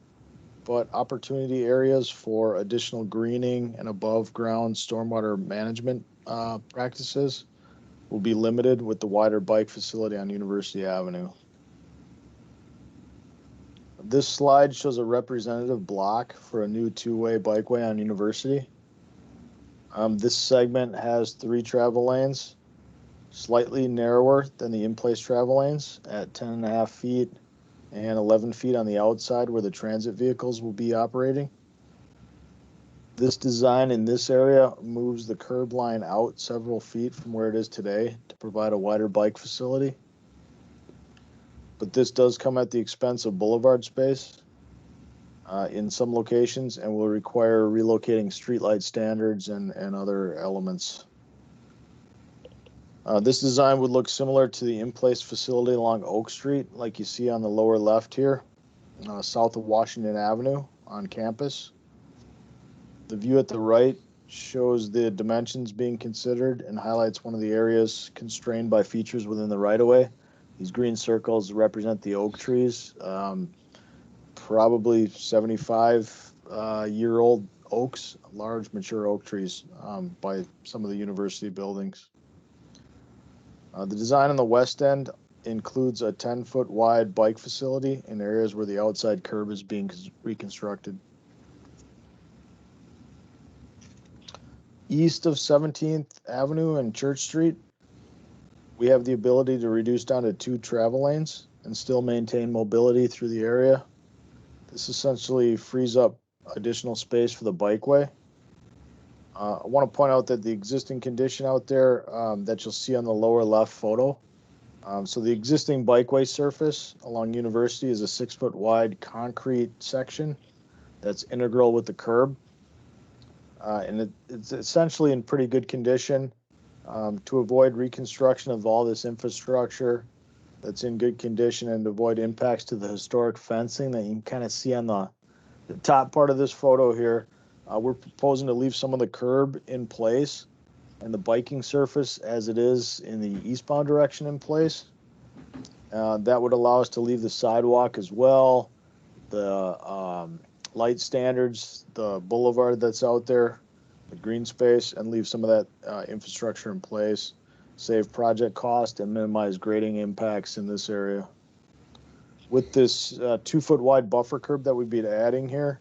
but opportunity areas for additional greening and above ground stormwater management practices will be limited with the wider bike facility on University Avenue. This slide shows a representative block for a new 2-way bikeway on University. This segment has 3 travel lanes, slightly narrower than the in-place travel lanes at 10.5 feet and 11 feet on the outside where the transit vehicles will be operating. This design in this area moves the curb line out several feet from where it is today to provide a wider bike facility. But this does come at the expense of boulevard space in some locations and will require relocating streetlight standards and other elements. This design would look similar to the in-place facility along Oak Street, like you see on the lower left here, south of Washington Avenue on campus. The view at the right shows the dimensions being considered and highlights one of the areas constrained by features within the right-of-way. These green circles represent the oak trees, probably 75-year-old oaks, large mature oak trees by some of the university buildings. The design on the west end includes a 10-foot wide bike facility in areas where the outside curb is being reconstructed. East of 17th Avenue and Church Street, we have the ability to reduce down to 2 travel lanes and still maintain mobility through the area. This essentially frees up additional space for the bikeway. I want to point out that the existing condition out there that you'll see on the lower left photo. So the existing bikeway surface along University is a 6-foot wide concrete section that's integral with the curb. And it's essentially in pretty good condition. To avoid reconstruction of all this infrastructure that's in good condition and to avoid impacts to the historic fencing that you can kind of see on the top part of this photo here, we're proposing to leave some of the curb in place and the biking surface as it is in the eastbound direction in place. That would allow us to leave the sidewalk as well, the light standards, the boulevard that's out there, the green space, and leave some of that infrastructure in place. save project cost and minimize grading impacts in this area. With this 2-foot wide buffer curb that we'd be adding here,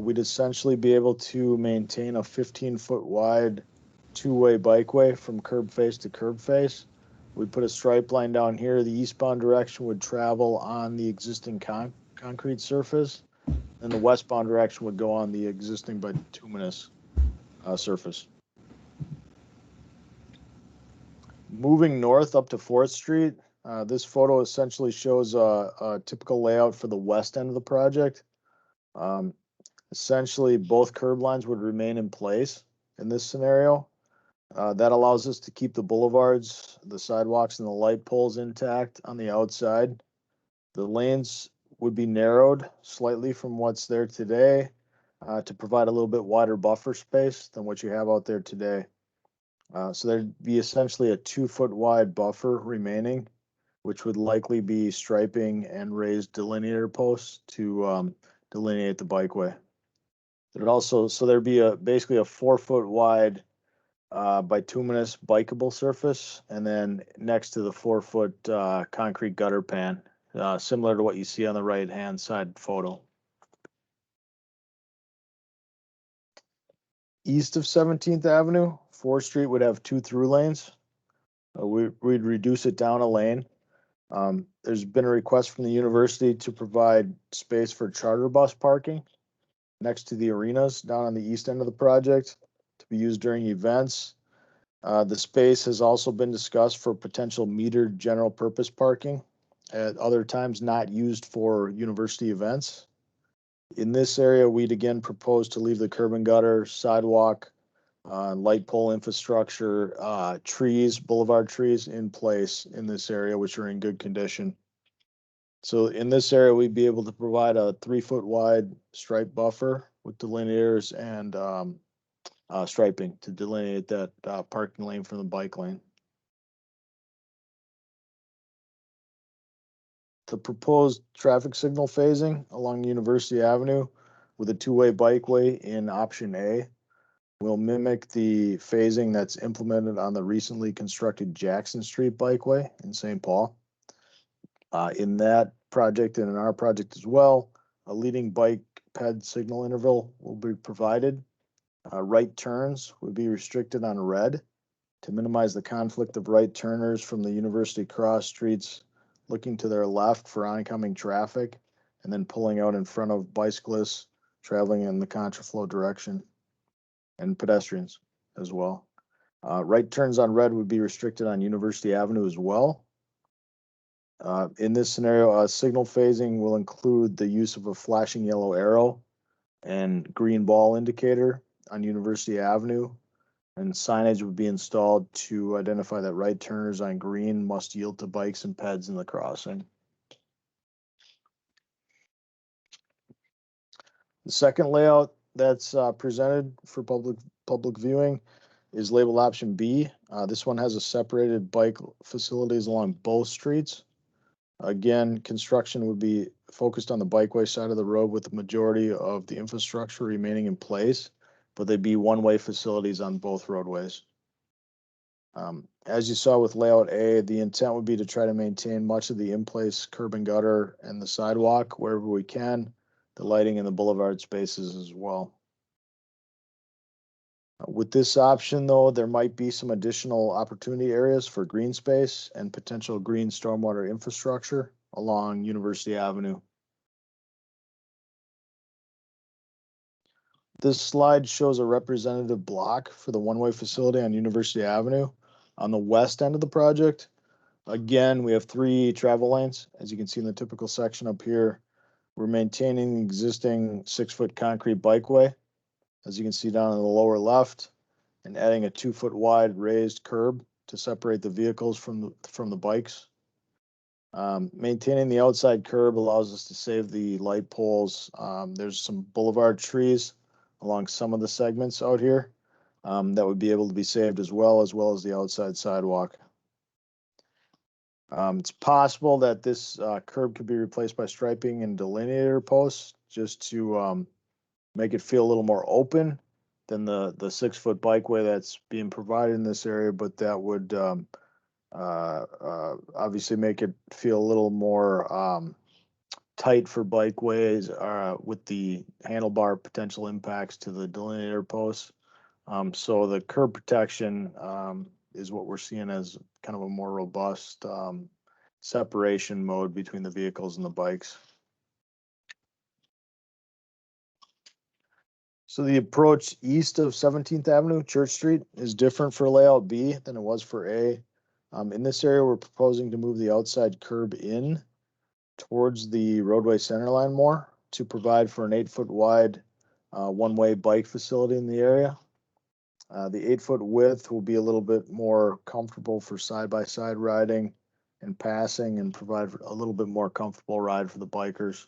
we'd essentially be able to maintain a 15-foot wide two-way bikeway from curb face to curb face. We'd put a stripe line down here. The eastbound direction would travel on the existing concrete surface, and the westbound direction would go on the existing bituminous surface. Moving north up to 4th Street, this photo essentially shows a typical layout for the west end of the project. Essentially, both curb lines would remain in place in this scenario. That allows us to keep the boulevards, the sidewalks, and the light poles intact on the outside. The lanes would be narrowed slightly from what's there today to provide a little bit wider buffer space than what you have out there today. So there'd be essentially a 2-foot wide buffer remaining, which would likely be striping and raised delineator posts to delineate the bikeway. There'd also, so there'd be basically a 4-foot wide bituminous bikeable surface, and then next to the 4-foot concrete gutter pan, similar to what you see on the right-hand side photo. East of 17th Avenue, 4th Street would have 2 through lanes. We'd reduce it down a lane. There's been a request from the university to provide space for charter bus parking next to the arenas down on the east end of the project to be used during events. The space has also been discussed for potential metered general purpose parking at other times not used for university events. In this area, we'd again propose to leave the curb and gutter, sidewalk, light pole infrastructure, trees, boulevard trees in place in this area, which are in good condition. So in this area, we'd be able to provide a 3-foot wide stripe buffer with delineators and striping to delineate that parking lane from the bike lane. The proposed traffic signal phasing along University Avenue with a 2-way bikeway in option A will mimic the phasing that's implemented on the recently constructed Jackson Street bikeway in St. Paul. In that project and in our project as well, a leading bike ped signal interval will be provided. Right turns would be restricted on red to minimize the conflict of right turners from the University cross streets looking to their left for oncoming traffic and then pulling out in front of bicyclists traveling in the contraflow direction and pedestrians as well. Right turns on red would be restricted on University Avenue as well. In this scenario, signal phasing will include the use of a flashing yellow arrow and green ball indicator on University Avenue, and signage would be installed to identify that right turners on green must yield to bikes and peds in the crossing. The second layout that's presented for public viewing is labeled option B. This one has a separated bike facilities along both streets. Again, construction would be focused on the bikeway side of the road with the majority of the infrastructure remaining in place, but they'd be one-way facilities on both roadways. As you saw with layout A, the intent would be to try to maintain much of the in-place curb and gutter and the sidewalk wherever we can, the lighting in the boulevard spaces as well. With this option, though, there might be some additional opportunity areas for green space and potential green stormwater infrastructure along University Avenue. This slide shows a representative block for the one-way facility on University Avenue. On the west end of the project, again, we have 3 travel lanes. As you can see in the typical section up here, we're maintaining the existing 6-foot concrete bikeway, as you can see down in the lower left, and adding a 2-foot wide raised curb to separate the vehicles from the bikes. Maintaining the outside curb allows us to save the light poles. There's some boulevard trees along some of the segments out here that would be able to be saved as well as the outside sidewalk. It's possible that this curb could be replaced by striping and delineator posts just to make it feel a little more open than the 6-foot bikeway that's being provided in this area, but that would obviously make it feel a little more tight for bikeways with the handlebar potential impacts to the delineator posts. So the curb protection is what we're seeing as kind of a more robust separation mode between the vehicles and the bikes. So the approach east of 17th Avenue, Church Street, is different for layout B than it was for A. In this area, we're proposing to move the outside curb in towards the roadway center line more to provide for an 8-foot wide one-way bike facility in the area. The 8-foot width will be a little bit more comfortable for side-by-side riding and passing, and provide a little bit more comfortable ride for the bikers.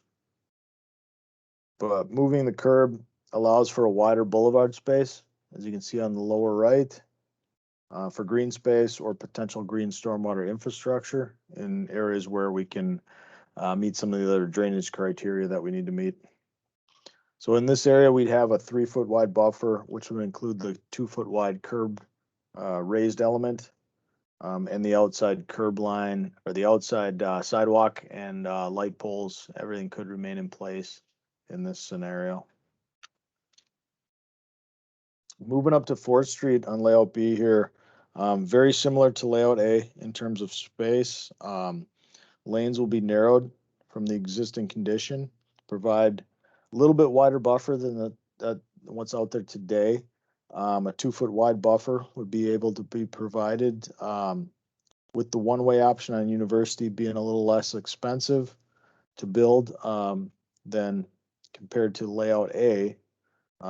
But moving the curb allows for a wider boulevard space, as you can see on the lower right, for green space or potential green stormwater infrastructure in areas where we can meet some of the other drainage criteria that we need to meet. So in this area, we'd have a 3-foot wide buffer, which would include the 2-foot wide curb raised element, and the outside curb line, or the outside sidewalk and light poles. Everything could remain in place in this scenario. Moving up to 4th Street on layout B here, very similar to layout A in terms of space. Lanes will be narrowed from the existing condition, provide a little bit wider buffer than what's out there today. A 2-foot wide buffer would be able to be provided, with the one-way option on University being a little less expensive to build than compared to layout A.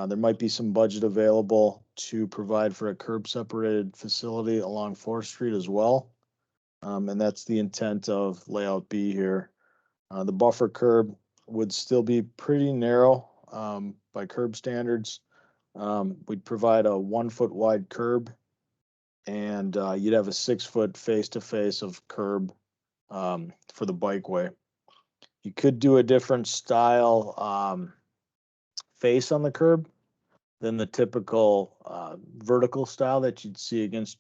There might be some budget available to provide for a curb separated facility along 4th Street as well. And that's the intent of layout B here. The buffer curb would still be pretty narrow by curb standards. We'd provide a 1-foot wide curb, and you'd have a 6-foot face-to-face of curb for the bikeway. You could do a different style face on the curb than the typical vertical style that you'd see against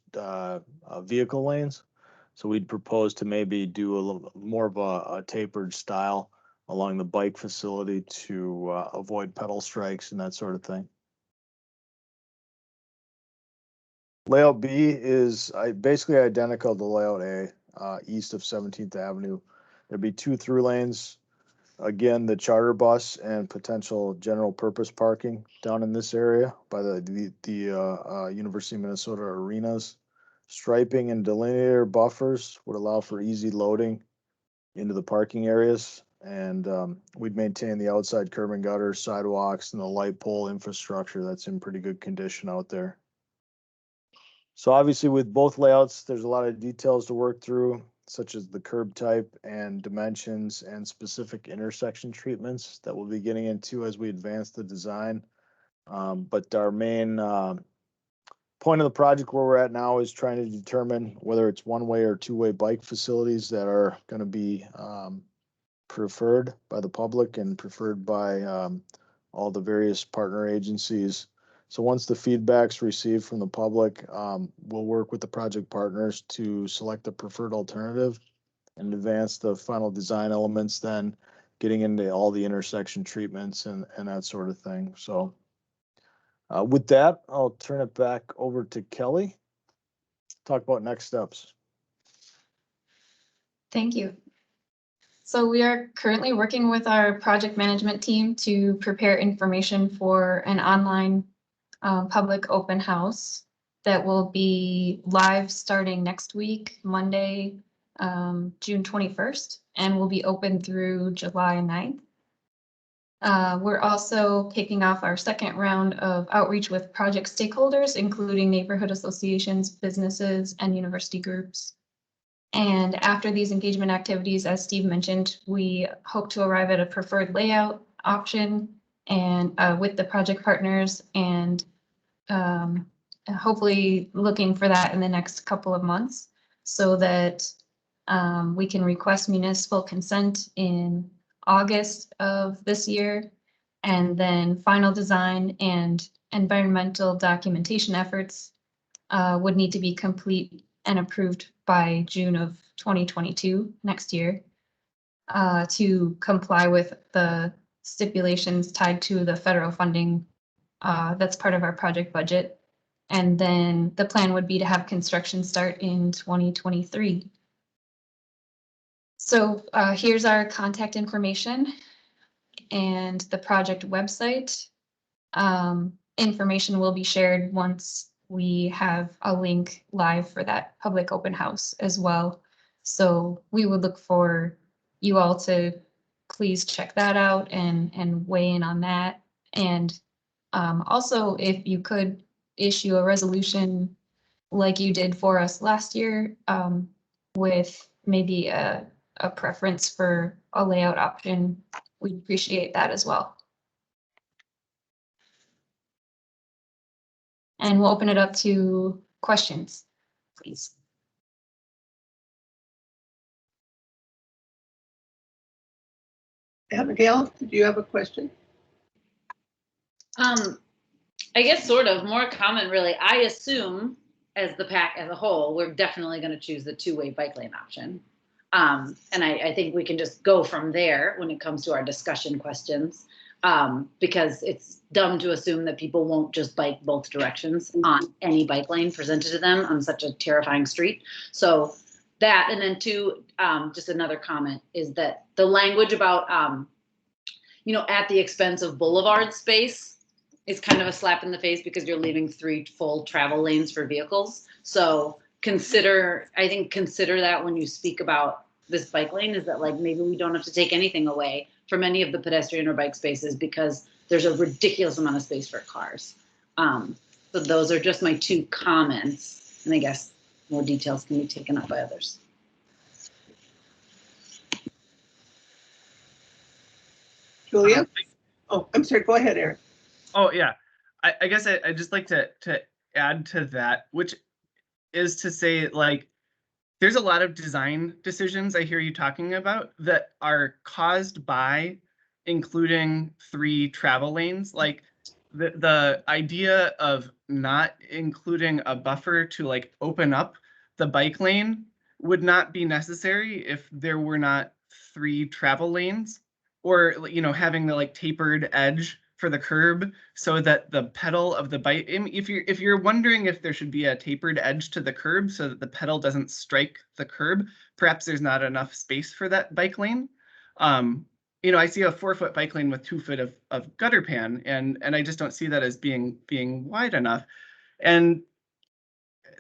vehicle lanes. So we'd propose to maybe do a little more of a tapered style along the bike facility to avoid pedal strikes and that sort of thing. Layout B is basically identical to layout A, east of 17th Avenue. There'd be 2 through lanes. Again, the charter bus and potential general purpose parking down in this area by the University of Minnesota arenas. Striping and delineator buffers would allow for easy loading into the parking areas, and we'd maintain the outside curb and gutter, sidewalks, and the light pole infrastructure that's in pretty good condition out there. So obviously with both layouts, there's a lot of details to work through, such as the curb type and dimensions and specific intersection treatments that we'll be getting into as we advance the design. But our main point of the project where we're at now is trying to determine whether it's 1-way or 2-way bike facilities that are going to be preferred by the public and preferred by all the various partner agencies. So once the feedback's received from the public, we'll work with the project partners to select the preferred alternative and advance the final design elements, then getting into all the intersection treatments and that sort of thing. So with that, I'll turn it back over to Kelly. Talk about next steps. Thank you. So we are currently working with our project management team to prepare information for an online public open house that will be live starting next week, Monday, June 21st, and will be open through July 9th. We're also kicking off our second round of outreach with project stakeholders, including neighborhood associations, businesses, and university groups. And after these engagement activities, as Steve mentioned, we hope to arrive at a preferred layout option and with the project partners, and hopefully looking for that in the next couple of months so that we can request municipal consent in August of this year, and then final design and environmental documentation efforts would need to be complete and approved by June of 2022, next year, to comply with the stipulations tied to the federal funding that's part of our project budget. And then the plan would be to have construction start in 2023. So here's our contact information and the project website. Information will be shared once we have a link live for that public open house as well. So we would look for you all to please check that out and weigh in on that. And also, if you could issue a resolution like you did for us last year, with maybe a preference for a layout option, we'd appreciate that as well. And we'll open it up to questions, please. Abigail, do you have a question? I guess sort of more common, really. I assume as the PAC as a whole, we're definitely going to choose the two-way bike lane option. And I think we can just go from there when it comes to our discussion questions, because it's dumb to assume that people won't just bike both directions on any bike lane presented to them on such a terrifying street. So that, and then two, just another comment is that the language about, at the expense of boulevard space is kind of a slap in the face, because you're leaving 3 full travel lanes for vehicles. So consider that when you speak about this bike lane, is that like maybe we don't have to take anything away from any of the pedestrian or bike spaces, because there's a ridiculous amount of space for cars. So those are just my 2 comments, and I guess more details can be taken up by others. Julia? Oh, I'm sorry, go ahead, Eric. Oh, yeah. I guess I'd just like to add to that, which is to say, like, there's a lot of design decisions I hear you talking about that are caused by including 3 travel lanes. Like the idea of not including a buffer to like open up the bike lane would not be necessary if there were not 3 travel lanes, or having the like tapered edge for the curb so that the pedal of the bike, if you're wondering if there should be a tapered edge to the curb so that the pedal doesn't strike the curb, perhaps there's not enough space for that bike lane. I see a 4-foot bike lane with 2 foot of gutter pan, and I just don't see that as being wide enough. And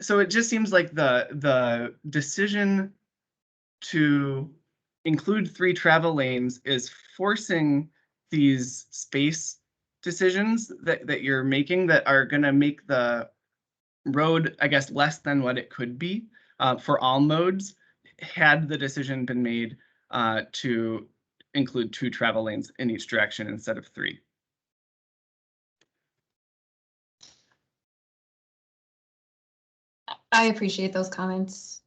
so it just seems like the decision to include 3 travel lanes is forcing these space decisions that you're making that are going to make the road, I guess, less than what it could be for all modes, had the decision been made to include 2 travel lanes in each direction instead of 3. I appreciate those comments.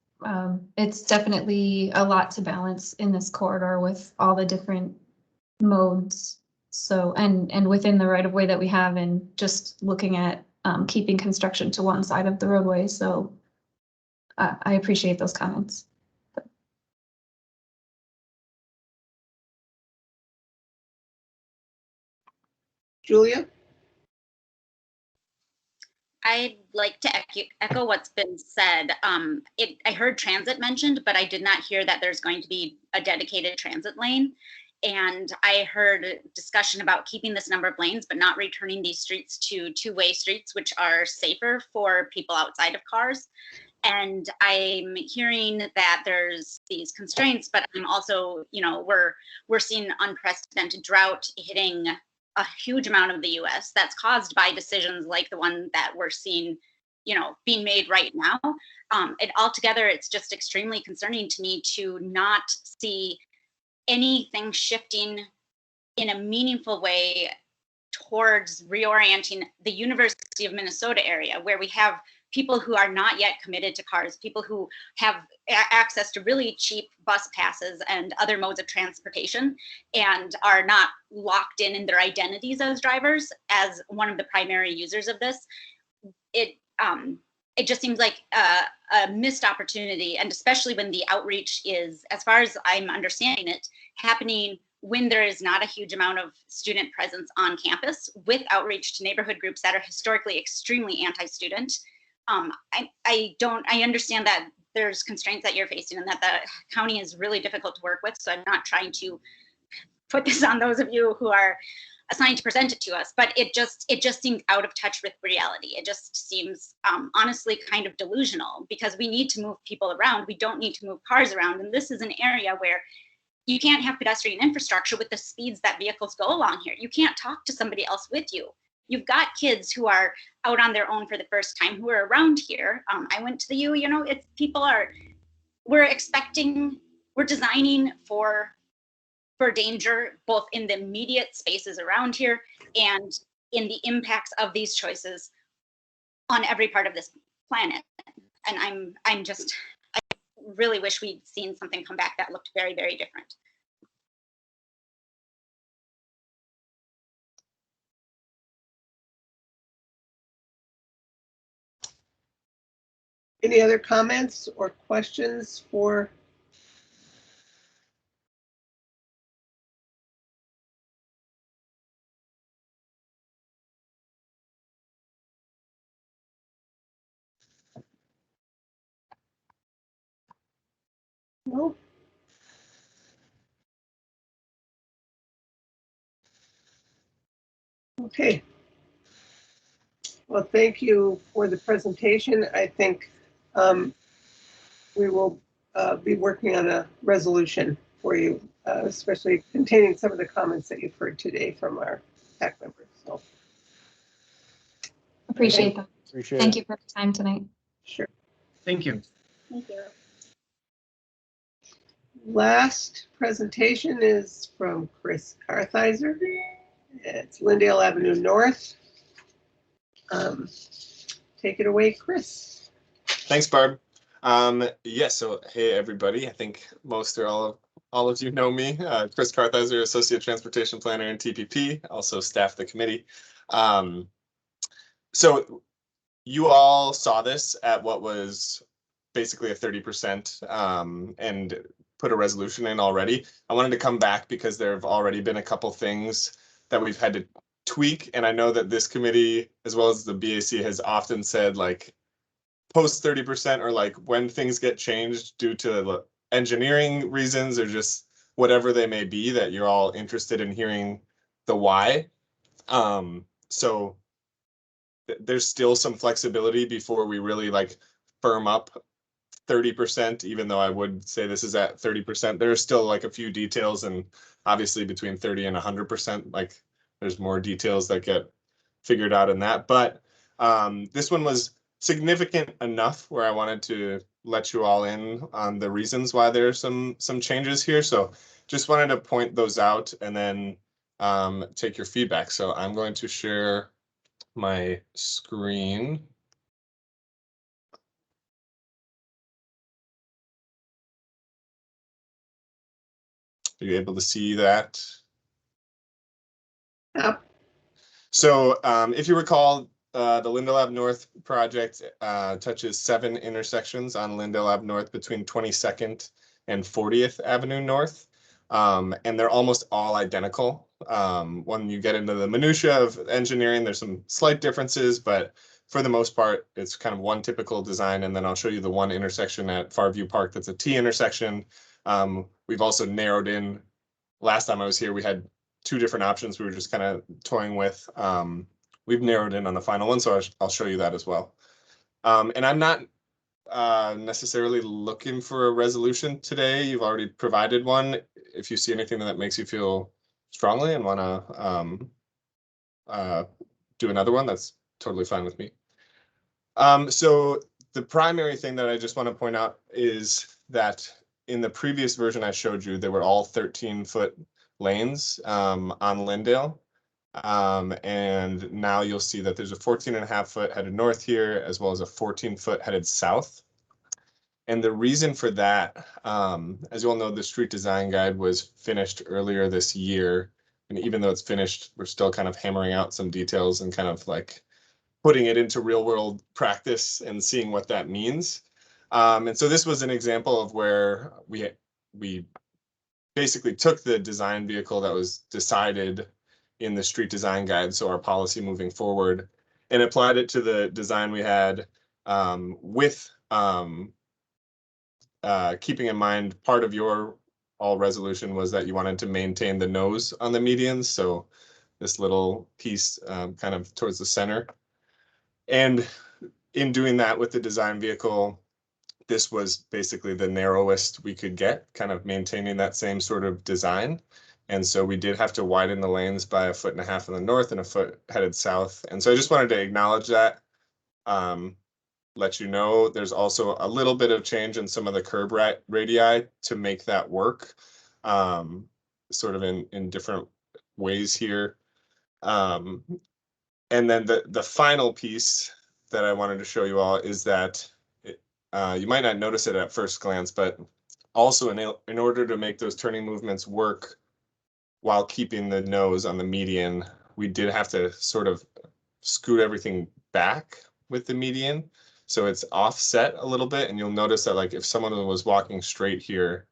It's definitely a lot to balance in this corridor with all the different modes. So, and within the right of way that we have, and just looking at keeping construction to one side of the roadway. So I appreciate those comments. Julia? I'd like to echo what's been said. I heard transit mentioned, but I did not hear that there's going to be a dedicated transit lane. And I heard discussion about keeping this number of lanes, but not returning these streets to 2-way streets, which are safer for people outside of cars. And I'm hearing that there's these constraints, but I'm also, we're seeing unprecedented drought hitting a huge amount of the US that's caused by decisions like the one that we're seeing, being made right now. And altogether, it's just extremely concerning to me to not see anything shifting in a meaningful way towards reorienting the University of Minnesota area, where we have people who are not yet committed to cars, people who have access to really cheap bus passes and other modes of transportation and are not locked in their identities as drivers as one of the primary users of this. It just seems like a missed opportunity, and especially when the outreach is, as far as I'm understanding it, happening when there is not a huge amount of student presence on campus, with outreach to neighborhood groups that are historically extremely anti-student. I understand that there's constraints that you're facing and that the county is really difficult to work with, so I'm not trying to put this on those of you who are assigned to present it to us, but it just seems out of touch with reality. It just seems honestly kind of delusional, because we need to move people around. We don't need to move cars around. And this is an area where you can't have pedestrian infrastructure with the speeds that vehicles go along here. You can't talk to somebody else with you. You've got kids who are out on their own for the first time who are around here. I went to the U, it's we're designing for danger, both in the immediate spaces around here and in the impacts of these choices on every part of this planet. And I really wish we'd seen something come back that looked very, very different. Any other comments or questions for? No. Okay. Well, thank you for the presentation. I think we will be working on a resolution for you, especially containing some of the comments that you've heard today from our PAC members. So appreciate that. Thank you for the time tonight. Sure. Thank you. Thank you. Last presentation is from Chris Kartheiser. It's Lindale Avenue North. Take it away, Chris. Thanks, Barb. So hey everybody, I think most or all of you know me. Chris Kartheiser, Associate Transportation Planner in TPP, also staff the committee. So you all saw this at what was basically a 30% and put a resolution in already. I wanted to come back because there have already been a couple things that we've had to tweak, and I know that this committee, as well as the BAC, has often said like post 30%, or like when things get changed due to engineering reasons or just whatever they may be, that you're all interested in hearing the why. So there's still some flexibility before we really like firm up 30%, even though I would say this is at 30%. There's still like a few details, and obviously between 30 and 100%, like there's more details that get figured out in that. But this one was significant enough where I wanted to let you all in on the reasons why there's some changes here. So just wanted to point those out and then take your feedback. So I'm going to share my screen. Are you able to see that? Yep. So if you recall, the Lindale Ave North project touches 7 intersections on Lindale Ave North between 22nd and 40th Avenue North. And they're almost all identical. When you get into the minutia of engineering, there's some slight differences, but for the most part, it's kind of one typical design. And then I'll show you the one intersection at Farview Park that's a T intersection. We've also narrowed in. Last time I was here, we had 2 different options we were just kind of toying with. We've narrowed in on the final one, so I'll show you that as well. And I'm not necessarily looking for a resolution today. You've already provided one. If you see anything that makes you feel strongly and want to do another one, that's totally fine with me. So the primary thing that I just want to point out is that in the previous version I showed you, they were all 13-foot lanes on Lindale. And now you'll see that there's a 14.5 foot headed north here, as well as a 14-foot headed south. And the reason for that, as you all know, the street design guide was finished earlier this year. And even though it's finished, we're still kind of hammering out some details and kind of like putting it into real world practice and seeing what that means. And so this was an example of where we basically took the design vehicle that was decided in the street design guide, so our policy moving forward, and applied it to the design we had, with keeping in mind part of your all resolution was that you wanted to maintain the nose on the medians, so this little piece kind of towards the center. And in doing that with the design vehicle, this was basically the narrowest we could get, kind of maintaining that same sort of design. And so we did have to widen the lanes by 1.5 feet in the north and 1 foot headed south. And so I just wanted to acknowledge that, let you know there's also a little bit of change in some of the curb radii to make that work, sort of in different ways here. And then the final piece that I wanted to show you all is that you might not notice it at first glance, but also in order to make those turning movements work while keeping the nose on the median, we did have to sort of scoot everything back with the median. So it's offset a little bit, and you'll notice that like if someone was walking straight here,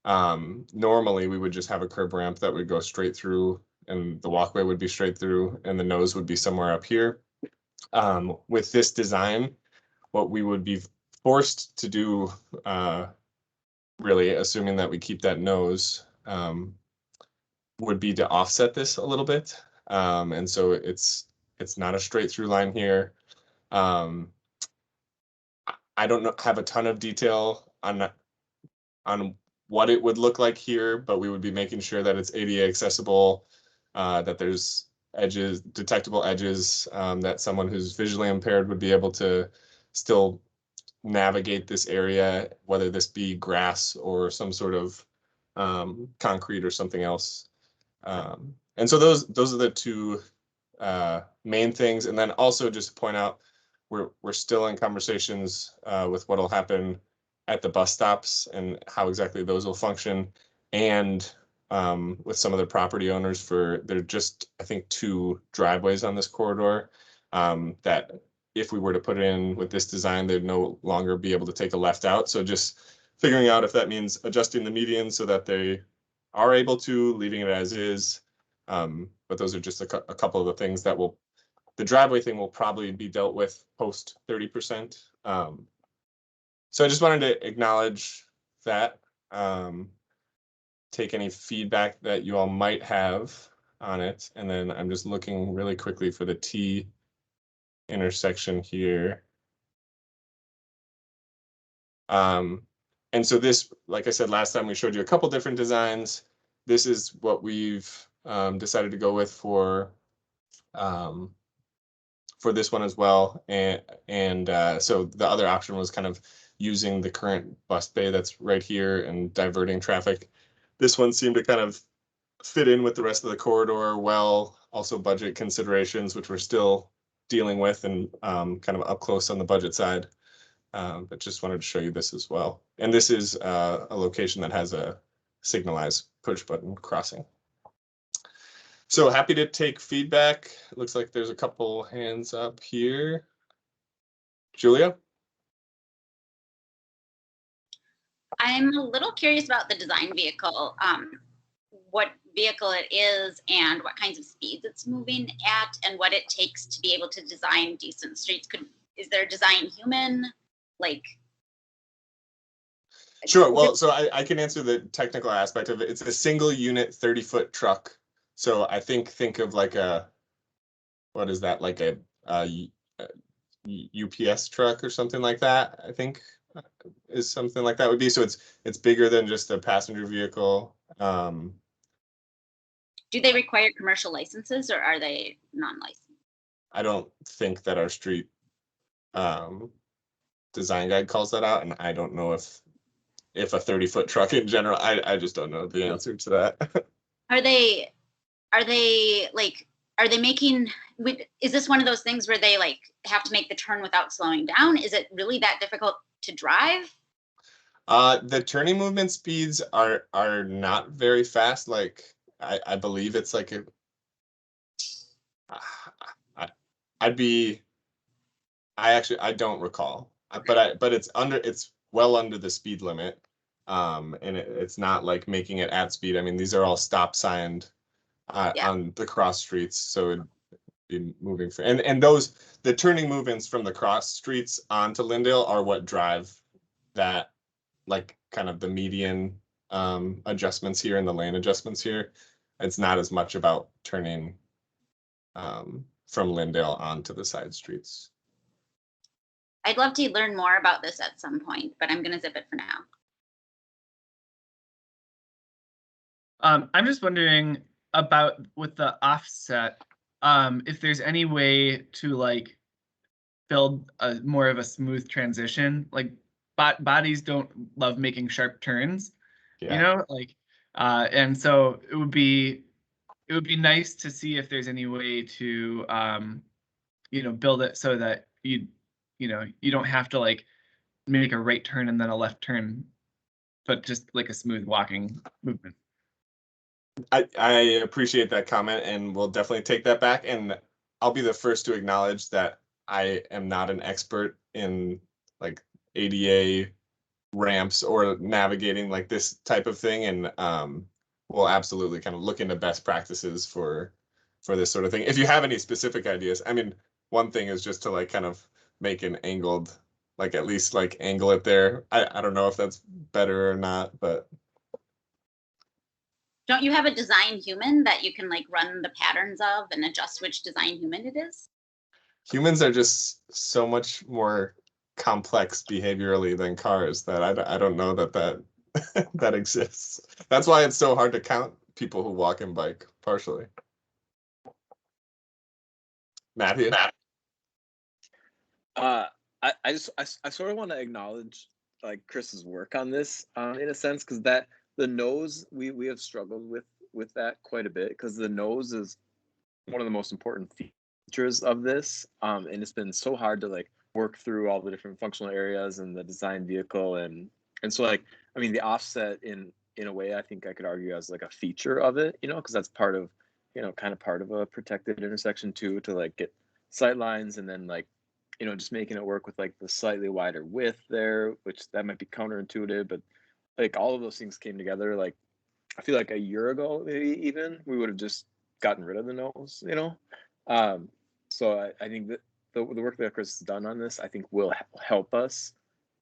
normally we would just have a curb ramp that would go straight through and the walkway would be straight through and the nose would be somewhere up here. With this design, what we would be forced to do, really assuming that we keep that nose, would be to offset this a little bit. And so it's not a straight through line here. I don't have a ton of detail on what it would look like here, but we would be making sure that it's ADA accessible, that there's edges, detectable edges, that someone who's visually impaired would be able to still navigate this area, whether this be grass or some sort of concrete or something else. And so those are the two main things. And then also just to point out, we're still in conversations with what'll happen at the bus stops and how exactly those will function, and with some of the property owners for there are just, I think, 2 driveways on this corridor that if we were to put it in with this design, they'd no longer be able to take a left out. So just figuring out if that means adjusting the median so that they are able to, leaving it as is. But those are just a couple of the things that will, the driveway thing will probably be dealt with post 30%. So I just wanted to acknowledge that, take any feedback that you all might have on it. And then I'm just looking really quickly for the T intersection here. And so this, like I said, last time we showed you a couple different designs. This is what we've decided to go with for this one as well. And so the other option was kind of using the current bus bay that's right here and diverting traffic. This one seemed to kind of fit in with the rest of the corridor well, also budget considerations, which we're still dealing with and kind of up close on the budget side. But just wanted to show you this as well. And this is a location that has a signalized push button crossing. So happy to take feedback. It looks like there's a couple hands up here. Julia? I'm a little curious about the design vehicle, what vehicle it is and what kinds of speeds it's moving at and what it takes to be able to design decent streets. Is there a design human? Like, sure. Well, so I can answer the technical aspect of it. It's a single unit 30-foot truck. So I think of like a, what is that? Like a UPS truck or something like that, I think is something like that would be. So it's bigger than just a passenger vehicle. Do they require commercial licenses or are they non-licensed? I don't think that our street design guide calls that out, and I don't know if a 30-foot truck in general, I just don't know the answer to that. Are they like are they making, is this one of those things where they like have to make the turn without slowing down? Is it really that difficult to drive? The turning movement speeds are not very fast. Like I believe it's like I don't recall, but it's well under the speed limit. And it's not like making it at speed. I mean, these are all stop signed on the cross streets, so it'd be moving for, and the turning movements from the cross streets onto Lyndale are what drive that, like kind of the median adjustments here and the lane adjustments here. It's not as much about turning from Lyndale onto the side streets. I'd love to learn more about this at some point, but I'm going to zip it for now. I'm just wondering about with the offset, if there's any way to like build a more of a smooth transition. Like bodies don't love making sharp turns, you know, like, and so it would be nice to see if there's any way to, you know, build it so that you don't have to like make a right turn and then a left turn, but just like a smooth walking movement. I appreciate that comment, and we'll definitely take that back. And I'll be the first to acknowledge that I am not an expert in like ADA ramps or navigating like this type of thing. And we'll absolutely kind of look into best practices for this sort of thing. If you have any specific ideas, I mean, one thing is just to like kind of make an angled, like at least like angle it there. I don't know if that's better or not, but. Don't you have a design human that you can like run the patterns of and adjust which design human it is? Humans are just so much more complex behaviorally than cars that I don't know that that exists. That's why it's so hard to count people who walk and bike partially. Matthew? I sort of want to acknowledge like Chris's work on this in a sense, because that the nose we have struggled with that quite a bit, because the nose is one of the most important features of this, and it's been so hard to like work through all the different functional areas and the design vehicle, and so like I mean the offset in a way I think I could argue as like a feature of it, you know, because that's part of, you know, kind of part of a protected intersection too, to like get sight lines, and then like, you know, just making it work with like the slightly wider width there, which that might be counterintuitive, but like all of those things came together. Like I feel like a year ago, maybe even, we would have just gotten rid of the nose, you know? So I think that the work that Chris has done on this, I think will help us,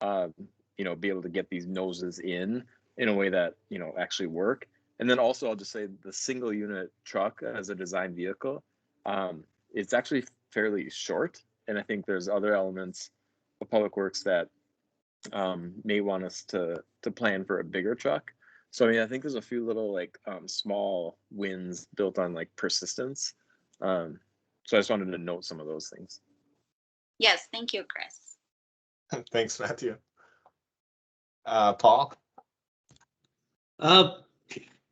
you know, be able to get these noses in a way that, you know, actually work. And then also I'll just say the single unit truck as a design vehicle, it's actually fairly short. And I think there's other elements of Public Works that may want us to plan for a bigger truck. So I mean, I think there's a few little like small wins built on like persistence. So I just wanted to note some of those things. Yes, thank you, Chris. Thanks, Matthew. Paul?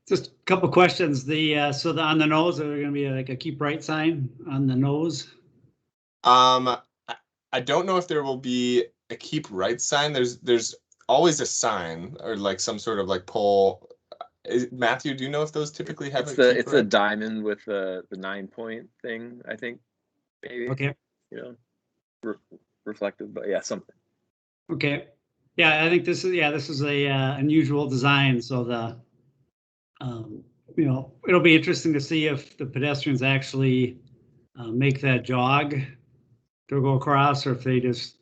Just a couple questions. So on the nose, are there going to be like a keep right sign on the nose? I don't know if there will be a keep right sign. There's always a sign or like some sort of like pole. Matthew, do you know if those typically have it's a diamond with the 9-point thing, I think, maybe. Okay. You know, reflective, but yeah, something. Okay. Yeah, I think this is a unusual design. So the you know, it'll be interesting to see if the pedestrians actually make that jog to go across, or if they just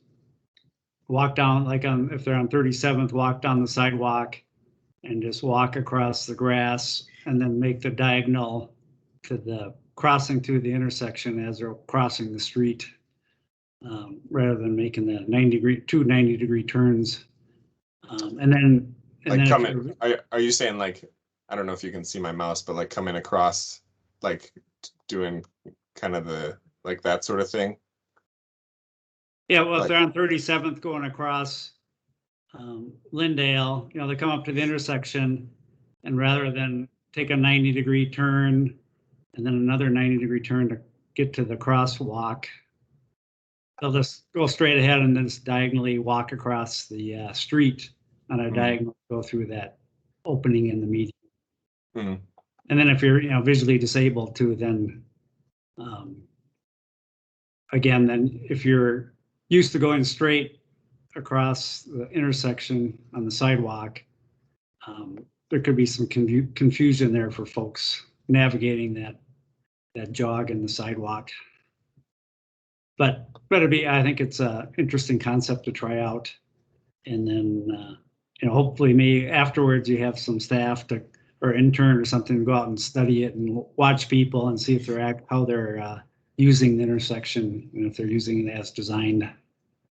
walk down, like if they're on 37th, walk down the sidewalk and just walk across the grass and then make the diagonal to the crossing through the intersection as they're crossing the street, rather than making the 90-degree turns. And then are you saying like, I don't know if you can see my mouse, but like coming across, like doing kind of the, like that sort of thing? Yeah, well, if they're on 37th going across Lyndale, you know, they come up to the intersection, and rather than take a 90-degree turn and then another 90-degree turn to get to the crosswalk. They'll just go straight ahead and then just diagonally walk across the street on a diagonal, go through that opening in the median. Mhm. And then if you're, visually disabled too, then again, then if you're used to going straight across the intersection on the sidewalk, there could be some confusion there for folks navigating that jog in the sidewalk. But I think it's a interesting concept to try out. And then, hopefully maybe afterwards you have some staff or intern or something to go out and study it and watch people and see if how they're using the intersection and if they're using it as designed.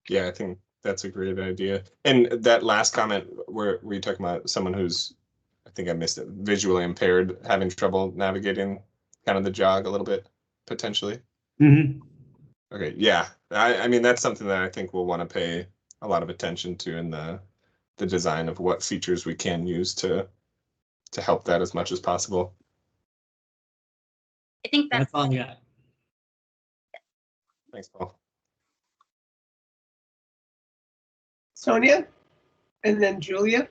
Yeah, I think that's a great idea. And that last comment where we talking about someone who's, I think I missed it, visually impaired, having trouble navigating kind of the jog a little bit, potentially. Mm-hmm. Okay, yeah. I mean, that's something that I think we'll want to pay a lot of attention to in the design of what features we can use to help that as much as possible. I think That's all I got. Thanks, Paul. Sonia, and then Julia.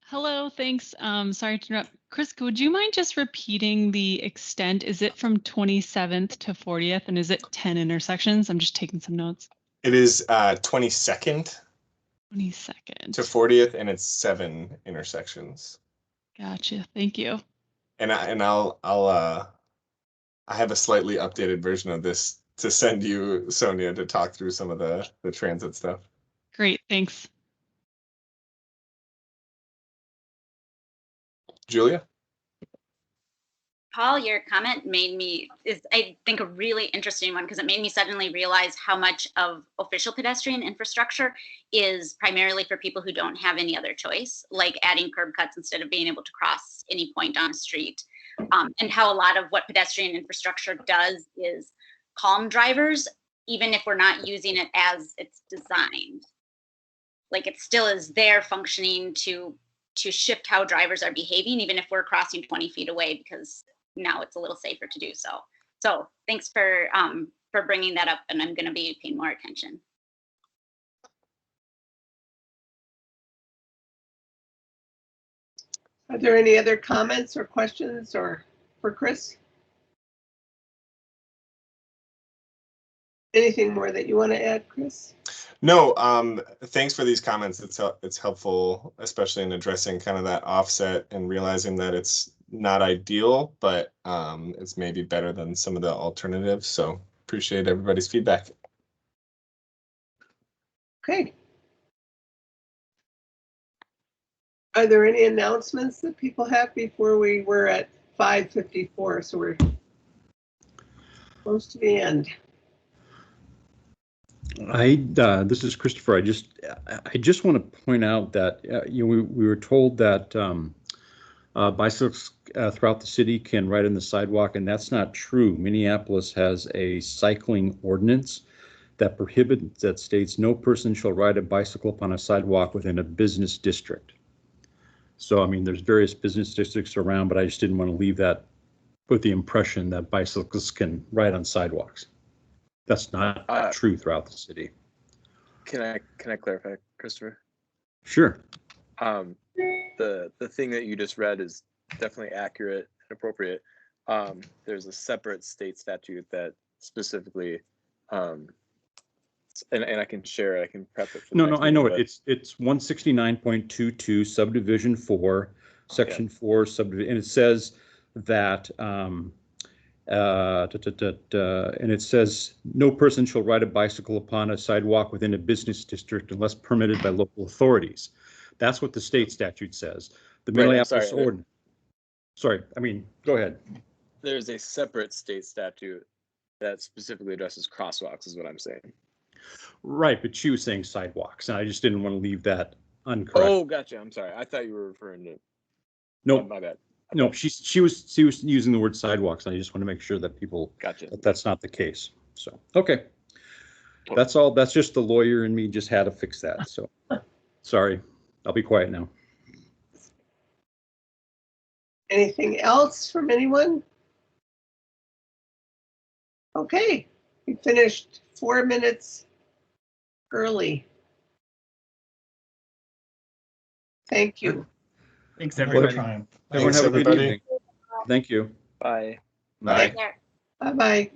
Hello, thanks. Sorry to interrupt. Chris, would you mind just repeating the extent? Is it from 27th to 40th, and is it 10 intersections? I'm just taking some notes. It is 22nd 22nd to 40th, and it's 7 intersections. Gotcha. Thank you. And I have a slightly updated version of this to send you, Sonia, to talk through some of the transit stuff. Great, thanks. Julia? Paul, your comment is I think a really interesting one because it made me suddenly realize how much of official pedestrian infrastructure is primarily for people who don't have any other choice, like adding curb cuts instead of being able to cross any point on a street. And how a lot of what pedestrian infrastructure does is calm drivers, even if we're not using it as it's designed. Like it still is there functioning to shift how drivers are behaving, even if we're crossing 20 feet away, because now it's a little safer to do so. So thanks for bringing that up, and I'm going to be paying more attention. Are there any other comments or questions or for Chris? Anything more that you want to add, Chris? No, thanks for these comments. It's helpful, especially in addressing kind of that offset and realizing that it's not ideal, but it's maybe better than some of the alternatives. So appreciate everybody's feedback. Okay. Are there any announcements that people have before we were at 5:54? So we're close to the end. This is Christopher. I just want to point out that we were told that bicycles throughout the city can ride on the sidewalk, and that's not true. Minneapolis has a cycling ordinance that states no person shall ride a bicycle upon a sidewalk within a business district. So I mean, there's various business districts around, but I just didn't want to leave that with the impression that bicycles can ride on sidewalks. That's not true throughout the city. Can I clarify, Christopher? Sure. The thing that you just read is definitely accurate and appropriate. There's a separate state statute that specifically, and I can share. I can prep it. For no, I know it. It's 169.22 subdivision 4, section 4 subdivision, and it says that. And it says no person shall ride a bicycle upon a sidewalk within a business district unless permitted by local authorities. That's what the state statute says. The Minneapolis ordinance. Sorry, I mean, go ahead. There's a separate state statute that specifically addresses crosswalks, is what I'm saying. Right, but she was saying sidewalks, and I just didn't want to leave that uncorrect. Oh, gotcha. I'm sorry. I thought you were referring to. No, my bad. No, she was using the word sidewalks, and I just want to make sure that people that's not the case. So okay, that's all. That's just the lawyer and me just had to fix that. So sorry, I'll be quiet now. Anything else from anyone? Okay, we finished 4 minutes early. Thank you. Thanks, One more everybody. time. Everyone Thanks, have a good everybody. evening. Thank you. Bye. Bye. Bye-bye.